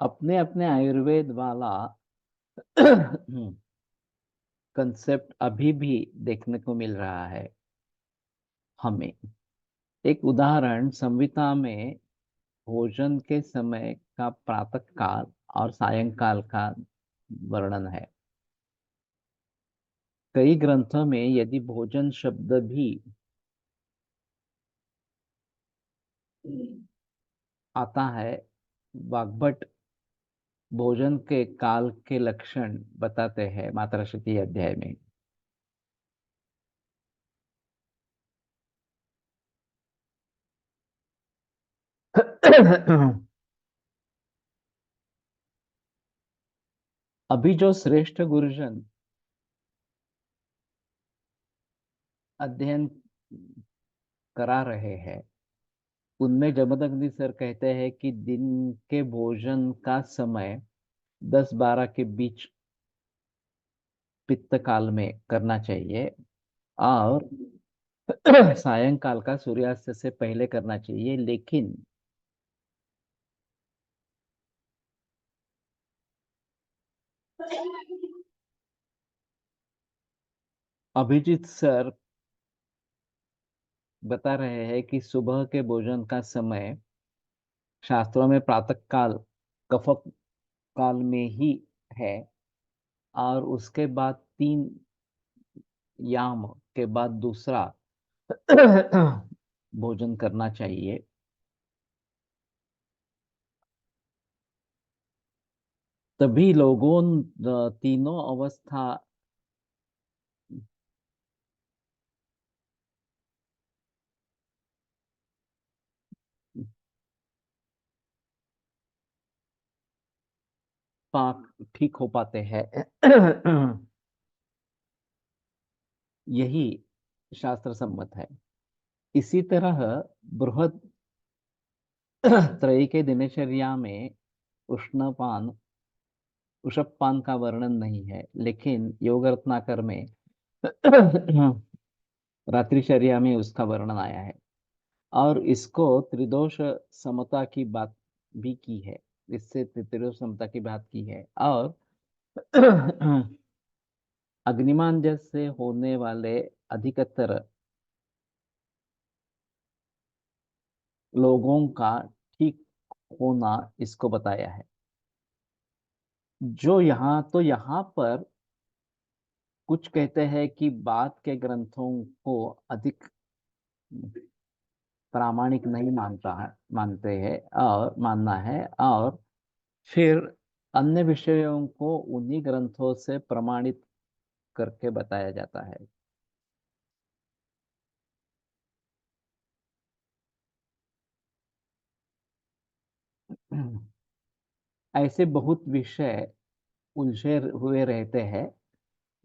अपने अपने आयुर्वेद वाला कंसेप्ट अभी भी देखने को मिल रहा है हमें। एक उदाहरण संहिता में भोजन के समय का प्रातः काल और सायंकाल का वर्णन है। कई ग्रंथों में यदि भोजन शब्द भी आता है, वाग्भट भोजन के काल के लक्षण बताते हैं मात्राशती अध्याय में। अभी जो श्रेष्ठ गुरुजन अध्ययन करा रहे हैं, उनमें जमदग्नि सर कहते हैं कि दिन के भोजन का समय 10-12 के बीच पित्त काल में करना चाहिए, और सायंकाल का सूर्यास्त से पहले करना चाहिए। लेकिन अभिजीत सर बता रहे हैं कि सुबह के भोजन का समय शास्त्रों में प्रातः काल कफक काल में ही है, और उसके बाद 3 याम के बाद दूसरा भोजन करना चाहिए। तभी लोगों तीनों अवस्था पाक ठीक हो पाते हैं। यही शास्त्र सम्मत है। इसी तरह बृहद त्रयी के दिनचर्या में उष्णपान उषपान का वर्णन नहीं है, लेकिन योग रत्नाकर में रात्रिचर्या में उसका वर्णन आया है। और इसको त्रिदोष समता की बात भी की है। इससे त्रिदोष समता की बात की है। और अग्निमान से होने वाले अधिकतर लोगों का ठीक होना इसको बताया है। जो यहाँ पर कुछ कहते हैं कि बाद के ग्रंथों को अधिक प्रामाणिक नहीं मानते हैं और मानना है, और फिर अन्य विषयों को उन्हीं ग्रंथों से प्रमाणित करके बताया जाता है। ऐसे बहुत विषय उलझे हुए रहते हैं,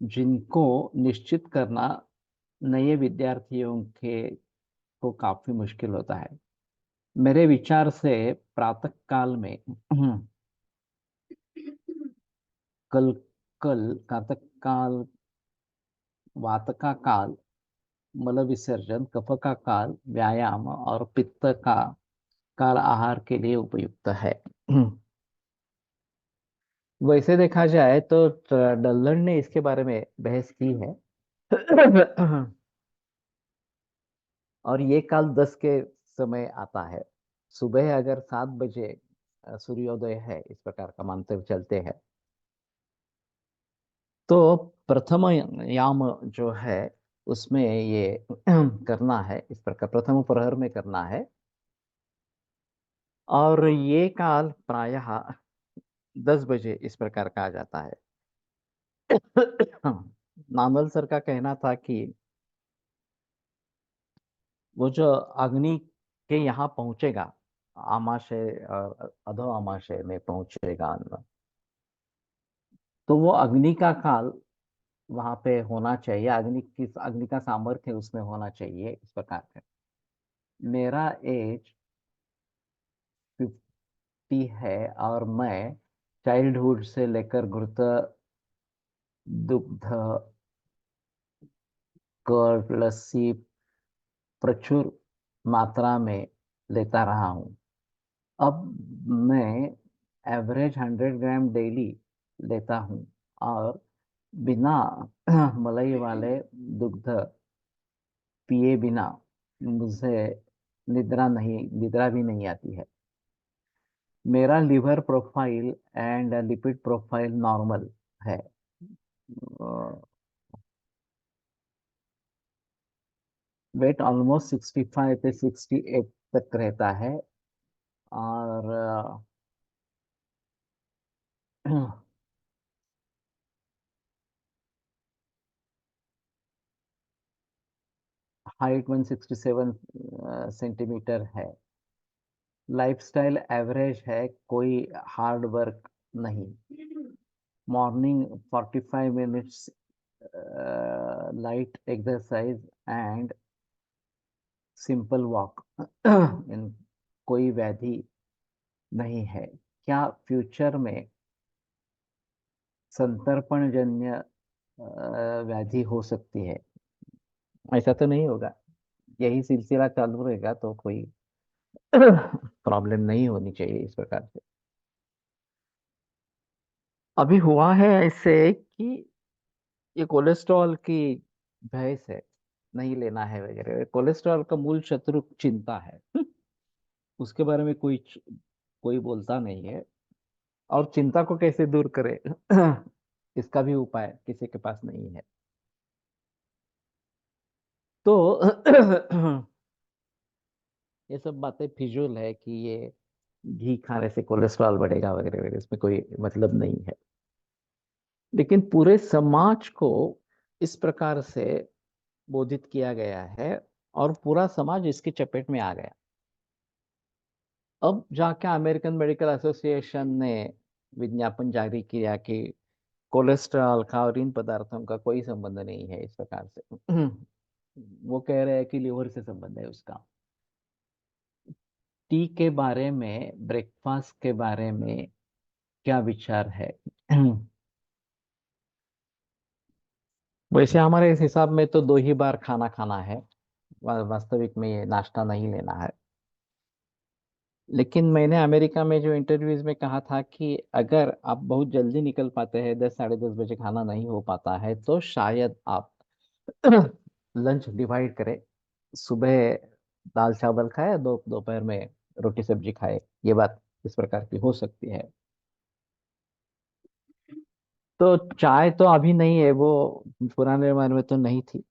जिनको निश्चित करना नए विद्यार्थियों के को काफी मुश्किल होता है। मेरे विचार से प्रातः काल में कल कल प्रातः काल वात का काल मल विसर्जन, कफ का काल व्यायाम, और पित्त का काल आहार के लिए उपयुक्त है। वैसे देखा जाए तो डल्लन ने इसके बारे में बहस की है। और ये काल 10 के समय आता है। सुबह अगर 7 बजे सूर्योदय है, इस प्रकार का मानते हुए चलते हैं, तो प्रथम याम जो है उसमें ये करना है। इस प्रकार प्रथम प्रहर में करना है। और ये काल प्रायः 10 बजे इस प्रकार का आ जाता है। नामल सर का कहना था कि वो जो अग्नि के यहाँ पहुंचेगा, आमाशय और अधो आमाशय में पहुंचेगा अन्न, तो वो अग्नि का काल वहां पे होना चाहिए। अग्नि का सामर्थ्य उसमें होना चाहिए। इस प्रकार का मेरा एज 50 है, और मैं चाइल्डहुड से लेकर घृत, दुग्ध, कर्ड, लस्सी प्रचुर मात्रा में लेता रहा हूँ। अब मैं एवरेज 100 ग्राम डेली लेता हूँ, और बिना मलाई वाले दुग्ध पिए बिना मुझे निद्रा भी नहीं आती है। मेरा liver profile and lipid profile normal है। वेट ऑलमोस्ट 65 से 68 तक रहता है, और हाइट 167 सेंटीमीटर है। लाइफस्टाइल एवरेज है, कोई हार्ड वर्क नहीं। Morning 45 minutes light exercise and simple walk. इन कोई व्याधि नहीं है। क्या फ्यूचर में संतर्पण जन्य व्याधि हो सकती है? ऐसा तो नहीं होगा। यही सिलसिला चालू रहेगा तो कोई प्रॉब्लम नहीं होनी चाहिए इस प्रकार से। अभी हुआ है ऐसे कि ये कोलेस्ट्रॉल की भैंस है, नहीं लेना है वगैरह। कोलेस्ट्रॉल का मूल शत्रु चिंता है। उसके बारे में कोई बोलता नहीं है। और चिंता को कैसे दूर करे, इसका भी उपाय किसी के पास नहीं है। तो ये सब बातें फिजूल है कि ये घी खाने से कोलेस्ट्रॉल बढ़ेगा वगैरह वगैरह, इसमें कोई मतलब नहीं है। लेकिन पूरे समाज को इस प्रकार से बोधित किया गया है, और पूरा समाज इसकी चपेट में आ गया। अब जाके अमेरिकन मेडिकल एसोसिएशन ने विज्ञापन जारी किया कि कोलेस्ट्रॉल का और इन पदार्थों का कोई संबंध नहीं है इस प्रकार से। वो कह रहे हैं कि लिवर से संबंध है उसका। टी के बारे में, ब्रेकफास्ट के बारे में क्या विचार है? वैसे हमारे इस हिसाब में तो 2 ही बार खाना खाना है। वास्तविक में ये नाश्ता नहीं लेना है। लेकिन मैंने अमेरिका में जो इंटरव्यूज में कहा था कि अगर आप बहुत जल्दी निकल पाते हैं, 10 साढ़े 10 बजे खाना नहीं हो पाता है, तो शायद आप लंच डिवाइड करें। सुबह दाल चावल खाए, दोपहर में रोटी सब्जी खाए। ये बात इस प्रकार की हो सकती है। तो चाय तो अभी नहीं है, वो पुराने जमाने में तो नहीं थी।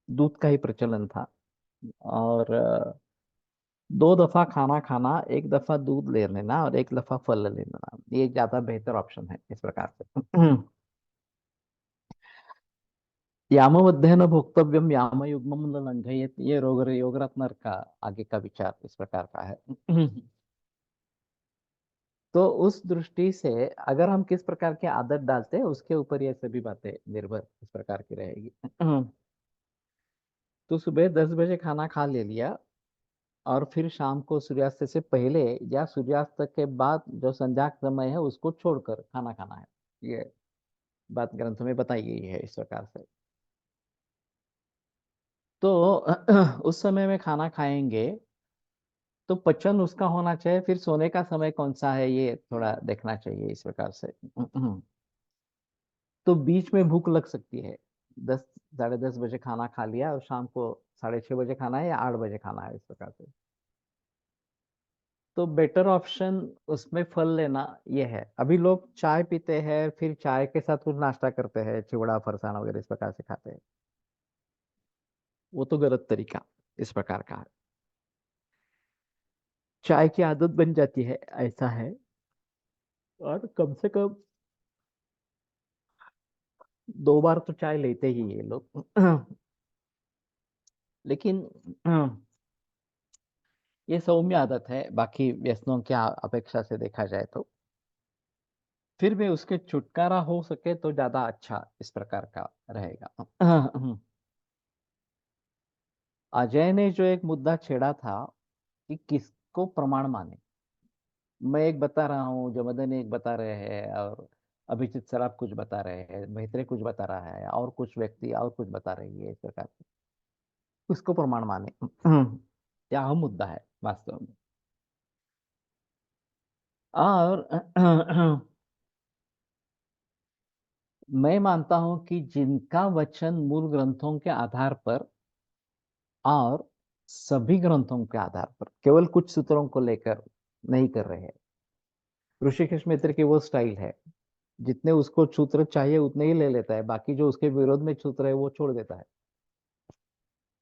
दूध का ही प्रचलन था। और 2 दफा खाना खाना, एक दफा दूध ले लेना और एक दफा फल ले लेना, ये ज्यादा बेहतर ऑप्शन है इस प्रकार से। यामवध्येन भोक्तव्यम याम युग्मम न लंघयेत, ये योग रत्न का आगे का विचार इस प्रकार का है। तो उस दृष्टि से अगर हम किस प्रकार की आदत डालते हैं, उसके ऊपर ये सभी बातें निर्भर इस प्रकार की रहेगी। तो सुबह 10 बजे खाना खा ले लिया, और फिर शाम को सूर्यास्त से पहले या सूर्यास्त के बाद जो संध्या समय है उसको छोड़कर खाना खाना है। ये बात ग्रंथ में बताई गई है इस प्रकार से। तो उस समय में खाना खाएंगे तो पचन उसका होना चाहिए। फिर सोने का समय कौन सा है ये थोड़ा देखना चाहिए इस प्रकार से। तो बीच में भूख लग सकती है। 10 साढ़े 10 बजे खाना खा लिया और शाम को 6:30 बजे खाना है या 8 बजे खाना है इस प्रकार से। तो बेटर ऑप्शन उसमें फल लेना ये है। अभी लोग चाय पीते हैं, फिर चाय के साथ कुछ नाश्ता करते हैं, चिवड़ा फरसाण वगैरह इस प्रकार से खाते हैं। वो तो गलत तरीका इस प्रकार का है। चाय की आदत बन जाती है, ऐसा है। और कम से कम 2 बार तो चाय लेते ही ये लोग। लेकिन ये सौम्य आदत है, बाकी व्यसनों की अपेक्षा से देखा जाए तो। फिर भी उसके छुटकारा हो सके तो ज्यादा अच्छा इस प्रकार का रहेगा। अजय ने जो एक मुद्दा छेड़ा था कि किसको प्रमाण माने। मैं एक बता रहा हूँ, जमदन एक बता रहे हैं, और अभिजीत सराफ कुछ बता रहे हैं, मैत्रेय कुछ बता रहा है, और कुछ व्यक्ति और कुछ बता रही है इस प्रकार से। किसको प्रमाण माने? क्या अहम मुद्दा है वास्तव में। और मैं मानता हूं कि जिनका वचन मूल ग्रंथों के आधार पर और सभी ग्रंथों के आधार पर केवल कुछ सूत्रों को लेकर नहीं कर रहे हैं। ऋषिकेश मित्र की वो स्टाइल है, जितने उसको सूत्र चाहिए उतने ही ले लेता है, बाकी जो उसके विरोध में सूत्र है वो छोड़ देता है।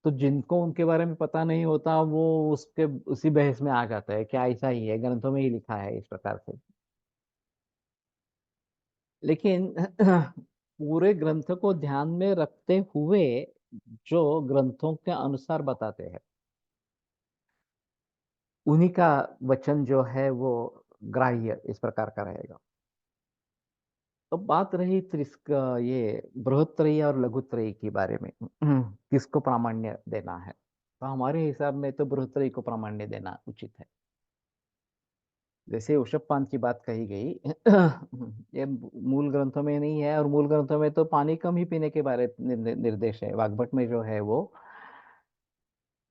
तो जिनको उनके बारे में पता नहीं होता वो उसके उसी बहस में आ जाता है, क्या ऐसा ही है, ग्रंथों में ही लिखा है इस प्रकार से। लेकिन पूरे ग्रंथ को ध्यान में रखते हुए जो ग्रंथों के अनुसार बताते हैं, उन्हीं का वचन जो है वो ग्राह्य इस प्रकार का रहेगा। तो बात रही ये बृहत्त्रयी और लघुत्रयी के बारे में, किसको प्रामाण्य देना है, तो हमारे हिसाब में तो बृहत्त्रयी को प्रामाण्य देना उचित है। जैसे ऋषभ की बात कही गई, ये मूल ग्रंथों में नहीं है, और मूल ग्रंथों में तो पानी कम ही पीने के बारे निर्देश है। वाग्भट में जो है वो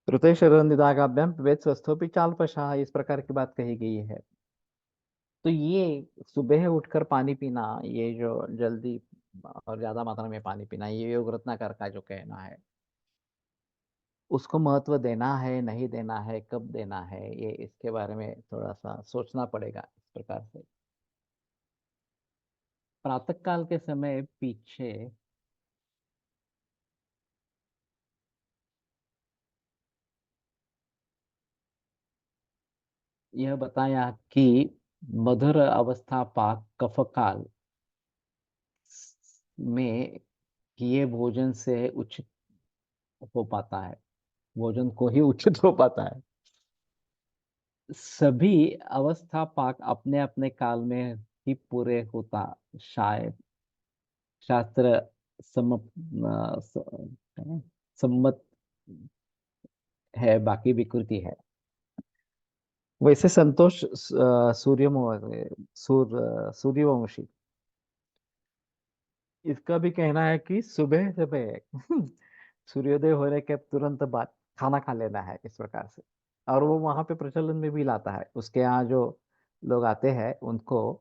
ऋते शरण निदाघाभ्याम पिबेत स्वस्थोपि चाल्पशः, इस प्रकार की बात कही गई है। तो ये सुबह उठकर पानी पीना, ये जो जल्दी और ज्यादा मात्रा में पानी पीना, ये योग रत्नाकर का जो कहना है, उसको महत्व देना है नहीं देना है, कब देना है, ये इसके बारे में थोड़ा सा सोचना पड़ेगा इस प्रकार से। प्रातः काल के समय पीछे यह बताया कि मधुर अवस्था पाक कफकाल में किए भोजन से उचित हो पाता है, भोजन को ही उचित हो पाता है। सभी अवस्था पाक अपने अपने काल में ही पूरे होता शायद शास्त्र सम्मत है, बाकी विकृति है। वैसे संतोष सूर्यवंशी, इसका भी कहना है कि सुबह सुबह सूर्योदय होने के तुरंत बाद खाना खा लेना है इस प्रकार से। और वो वहां पे प्रचलन में भी लाता है, उसके यहाँ जो लोग आते हैं उनको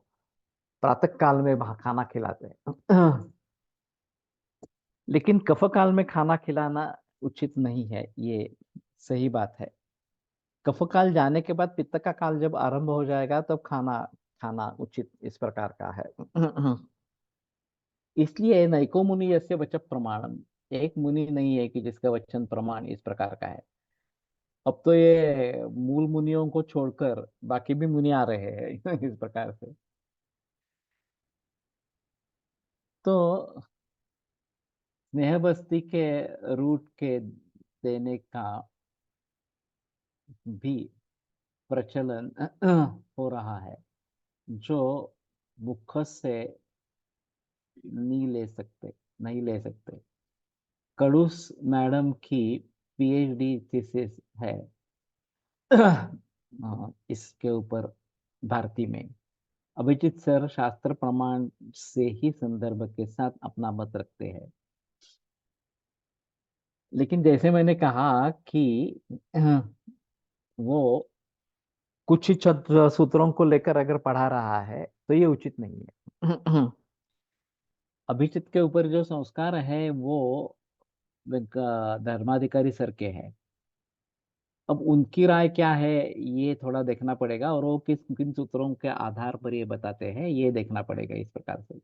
प्रातः काल में वहाँ खाना खिलाते हैं। लेकिन कफ काल में खाना खिलाना उचित नहीं है, ये सही बात है। कफ काल जाने के बाद पित्त का काल जब आरंभ हो जाएगा तब खाना खाना उचित इस प्रकार का है। इसलिए नैको मुनि यस्य वच प्रमाणम, एक मुनि नहीं है कि जिसका वचन प्रमाण इस प्रकार का है। अब तो ये मूल मुनियों को छोड़कर बाकी भी मुनि आ रहे हैं इस प्रकार से। तो स्नेह बस्ती के रूट के देने का भी प्रचलन हो रहा है, जो मुख से नहीं ले सकते। कड़ूस मैडम की पीएचडी थीसिस है इसके ऊपर, भारती में। अभिजीत सर शास्त्र प्रमाण से ही संदर्भ के साथ अपना मत रखते हैं। लेकिन जैसे मैंने कहा कि वो कुछ ही सूत्रों को लेकर अगर पढ़ा रहा है तो ये उचित नहीं है। अभिचित के ऊपर जो संस्कार है वो धर्माधिकारी सर के हैं। अब उनकी राय क्या है ये थोड़ा देखना पड़ेगा, और वो किस किन सूत्रों के आधार पर ये बताते हैं ये देखना पड़ेगा इस प्रकार से।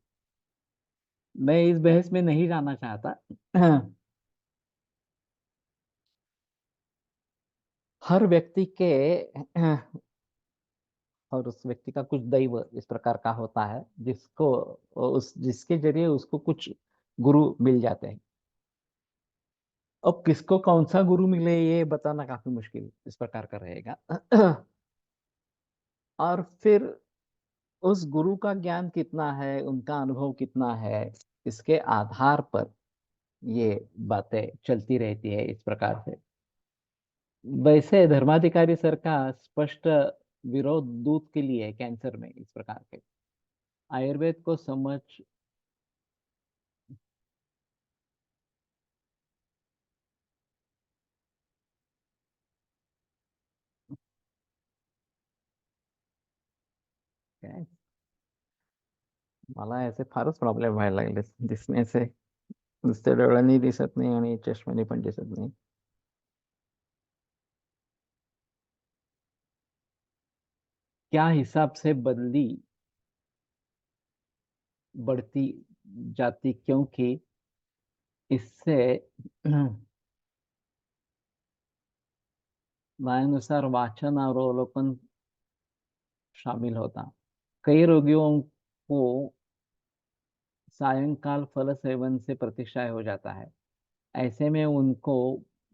मैं इस बहस में नहीं जाना चाहता। हर व्यक्ति के और उस व्यक्ति का कुछ दैव इस प्रकार का होता है, जिसको उस जिसके जरिए उसको कुछ गुरु मिल जाते हैं। अब किसको कौन सा गुरु मिले ये बताना काफी मुश्किल इस प्रकार का रहेगा। और फिर उस गुरु का ज्ञान कितना है, उनका अनुभव कितना है, इसके आधार पर ये बातें चलती रहती है इस प्रकार से। वैसे धर्माधिकारी सर का स्पष्ट विरोध दूध के लिए कैंसर में इस प्रकार के आयुर्वेद को समझ। मला याचे फारच प्रॉब्लेम व्हायला लागले दिसण्याचे. नुसते डोळ्यांनी दिसत नाही आणि चष्म्याने पण दिसत नाही. क्या हिसाब से बदली बढ़ती जाती, क्योंकि इससे वयानुसार वाचन और अवलोकन शामिल होता। कई रोगियों को सायंकाल फल सेवन से प्रतिशय हो जाता है। ऐसे में उनको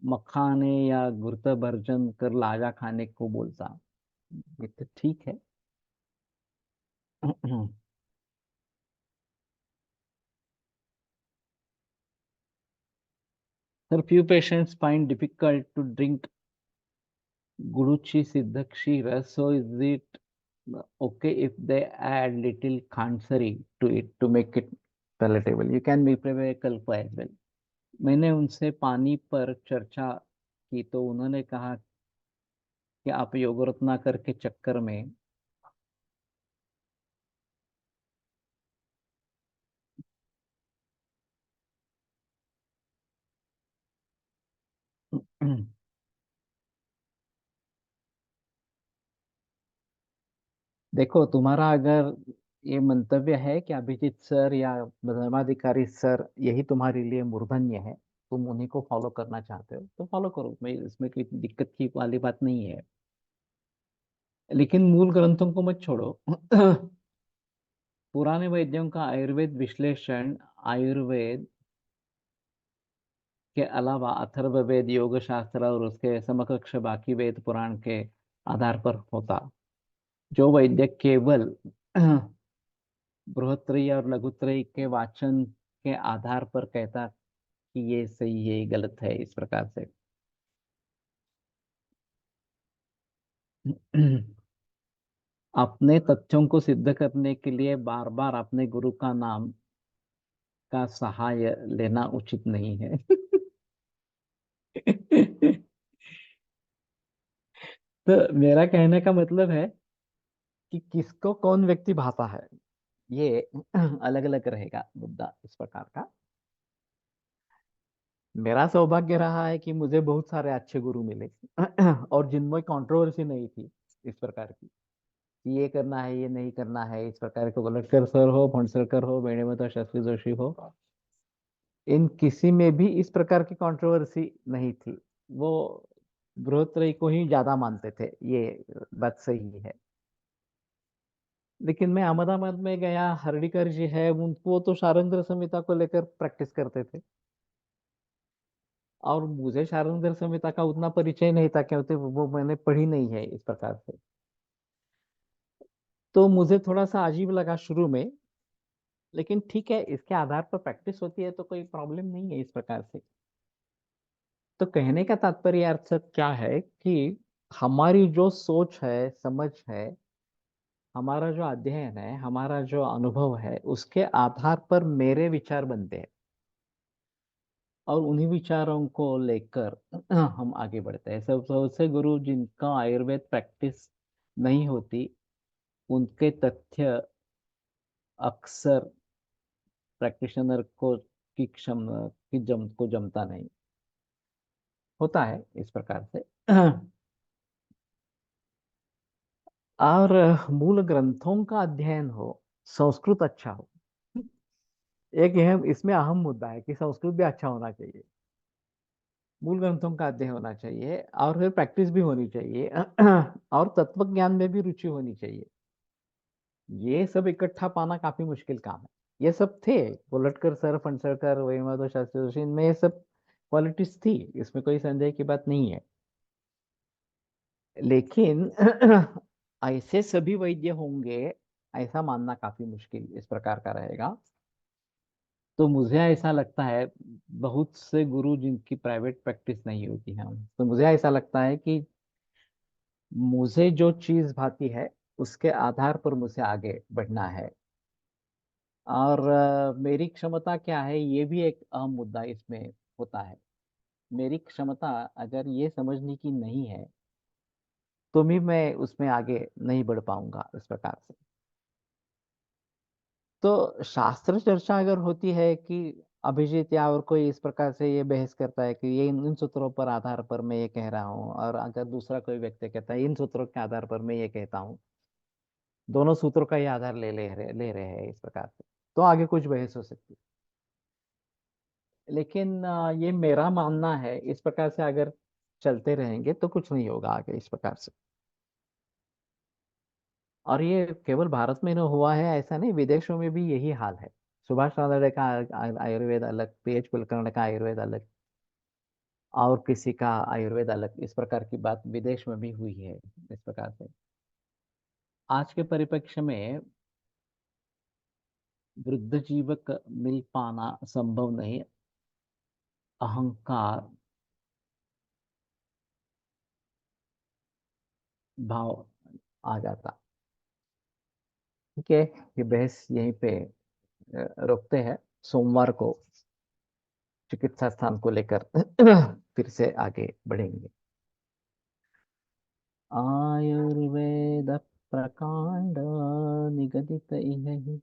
मखाने या घृत भर्जन कर लाजा खाने को बोलता। ये तो ठीक है। Sir, few patients find difficult to drink Guruchi Siddha Kshira, so is it okay if they add little khansari to it to make it palatable? You can make a kalpa as well. मैंने उनसे पानी पर चर्चा की तो उन्होंने कहा कि आप योग रत्ना करके चक्कर में देखो, तुम्हारा अगर ये मंतव्य है कि अभिजीत सर या धर्माधिकारी सर यही तुम्हारे लिए मूर्धन्य है, तुम उन्हीं को फॉलो करना चाहते हो तो फॉलो करो, मैं इसमें कोई दिक्कत की वाली बात नहीं है। लेकिन मूल ग्रंथों को मत छोड़ो। पुराने वैद्यों का आयुर्वेद विश्लेषण आयुर्वेद के अलावा अथर्ववेद योग शास्त्र और उसके समकक्ष बाकी वेद पुराण के आधार पर होता। जो वैद्य केवल बृहत्त्रयी और लघुत्रयी के वाचन के आधार पर कहता कि ये सही है ये गलत है इस प्रकार से। अपने तथ्यों को सिद्ध करने के लिए बार बार अपने गुरु का नाम का सहाय लेना उचित नहीं है। तो मेरा कहने का मतलब है कि किसको कौन व्यक्ति भाता है, ये अलग अलग रहेगा मुद्दा इस प्रकार का। मेरा सौभाग्य रहा है कि मुझे बहुत सारे अच्छे गुरु मिले और जिनमें कंट्रोवर्सी नहीं थी इस प्रकार की कि ये करना है ये नहीं करना है इस प्रकार के। गोलटकर सर हो, फणसलकर हो, बेणेमता शास्त्री जोशी हो, इन किसी में भी इस प्रकार की कंट्रोवर्सी नहीं थी। वो बृहत्त्रयी को ही ज्यादा मानते थे, ये बात सही है। लेकिन मैं अहमदाबाद में गया, हर्डीकर जी है, उनको तो शारंग्र संहिता को लेकर प्रैक्टिस करते थे और मुझे शारंग्र संहिता का उतना परिचय नहीं था, क्योंकि वो मैंने पढ़ी नहीं है इस प्रकार से। तो मुझे थोड़ा सा अजीब लगा शुरू में, लेकिन ठीक है, इसके आधार पर प्रैक्टिस होती है तो कोई प्रॉब्लम नहीं है इस प्रकार से। तो कहने का तात्पर्य अर्थ क्या है कि हमारी जो सोच है, समझ है, हमारा जो अध्ययन है, हमारा जो अनुभव है, उसके आधार पर मेरे विचार बनते हैं और उन्हीं विचारों को लेकर हम आगे बढ़ते हैं। सब सबसे गुरु जिनका आयुर्वेद प्रैक्टिस नहीं होती, उनके तथ्य अक्सर प्रैक्टिशनर को की क्षम की जम को जमता नहीं होता है इस प्रकार से। और मूल ग्रंथों का अध्ययन हो, संस्कृत अच्छा हो। एक यह इसमें अहम मुद्दा है कि संस्कृत भी अच्छा होना चाहिए, मूल ग्रंथों का अध्ययन होना चाहिए और फिर प्रैक्टिस भी होनी चाहिए। और तत्व ज्ञान में भी रुचि होनी चाहिए। ये सब इकट्ठा पाना काफी मुश्किल काम है। ये सब थे, कोलटकर सर, फणसलकर, वहीमाधव शास्त्री जोशी, इनमें ये सब क्वालिटीज थी, इसमें कोई संदेह की बात नहीं है। लेकिन ऐसे सभी वैद्य होंगे ऐसा मानना काफी मुश्किल इस प्रकार का रहेगा। तो मुझे ऐसा लगता है, बहुत से गुरु जिनकी प्राइवेट प्रैक्टिस नहीं होती है, तो मुझे ऐसा लगता है कि मुझे जो चीज भाती है उसके आधार पर मुझे आगे बढ़ना है। और मेरी क्षमता क्या है, ये भी एक अहम मुद्दा इसमें होता है। मेरी क्षमता अगर ये समझने की नहीं है तो भी मैं उसमें आगे नहीं बढ़ पाऊंगा इस प्रकार से। तो शास्त्र चर्चा अगर होती है कि अभिजीत या और कोई इस प्रकार से ये बहस करता है कि ये इन सूत्रों पर आधार पर मैं ये कह रहा हूँ, और अगर दूसरा कोई व्यक्ति कहता है इन सूत्रों के आधार पर मैं ये कहता हूँ, दोनों सूत्रों का ही आधार ले रहे हैं इस प्रकार से, तो आगे कुछ बहस हो सकती है। लेकिन ये मेरा मानना है, इस प्रकार से अगर चलते रहेंगे तो कुछ नहीं होगा आगे इस प्रकार से। और ये केवल भारत में न हुआ है ऐसा नहीं, विदेशों में भी यही हाल है। सुभाष रानडे का आयुर्वेद अलग, पीएच कुलकर्णी का आयुर्वेद अलग, और किसी का आयुर्वेद अलग, इस प्रकार की बात विदेश में भी हुई है इस प्रकार से। आज के परिप्रेक्ष्य में वृद्ध जीवक मिल पाना संभव नहीं, अहंकार भाव आ जाता। ठीक है, ये बहस यहीं पे रोकते हैं। सोमवार को चिकित्सा स्थान को लेकर फिर से आगे बढ़ेंगे। आयुर्वेद प्रकांड निगदित इह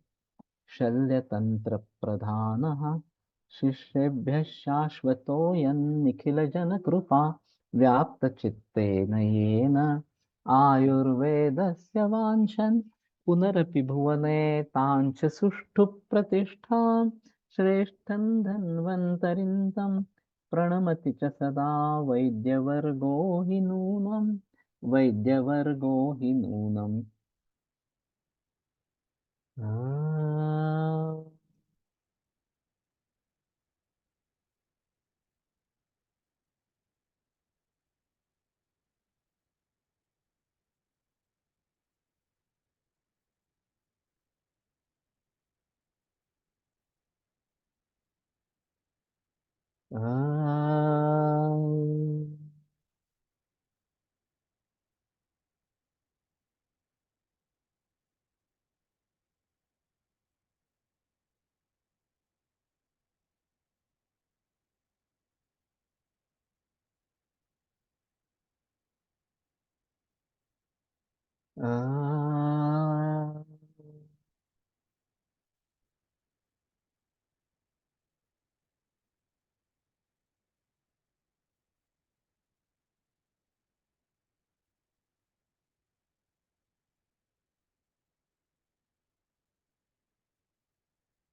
शल्यतंत्र प्रधानः शिष्येभ्यः शाश्वतोऽयन्निखिलजनकृपा व्याप्तचित्तेन येन आयुर्वेदस्य वाञ्छन् पुनरपि भुवने ताञ्च सुष्ठु प्रतिष्ठां श्रेष्ठं धन्वन्तरिं तं प्रणमति च सदा वैद्यवर्गो हि नूनम् वैद्यवर्गो हि नूनम्।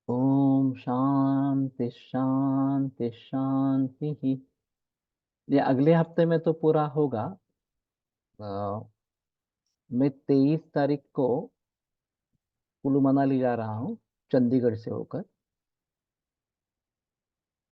ओम शांति शांति शांति ही। ये अगले हफ्ते में तो पूरा होगा। अ, मैं 23 तारीख को कुल्लू मनाली जा रहा हूँ, चंडीगढ़ से होकर।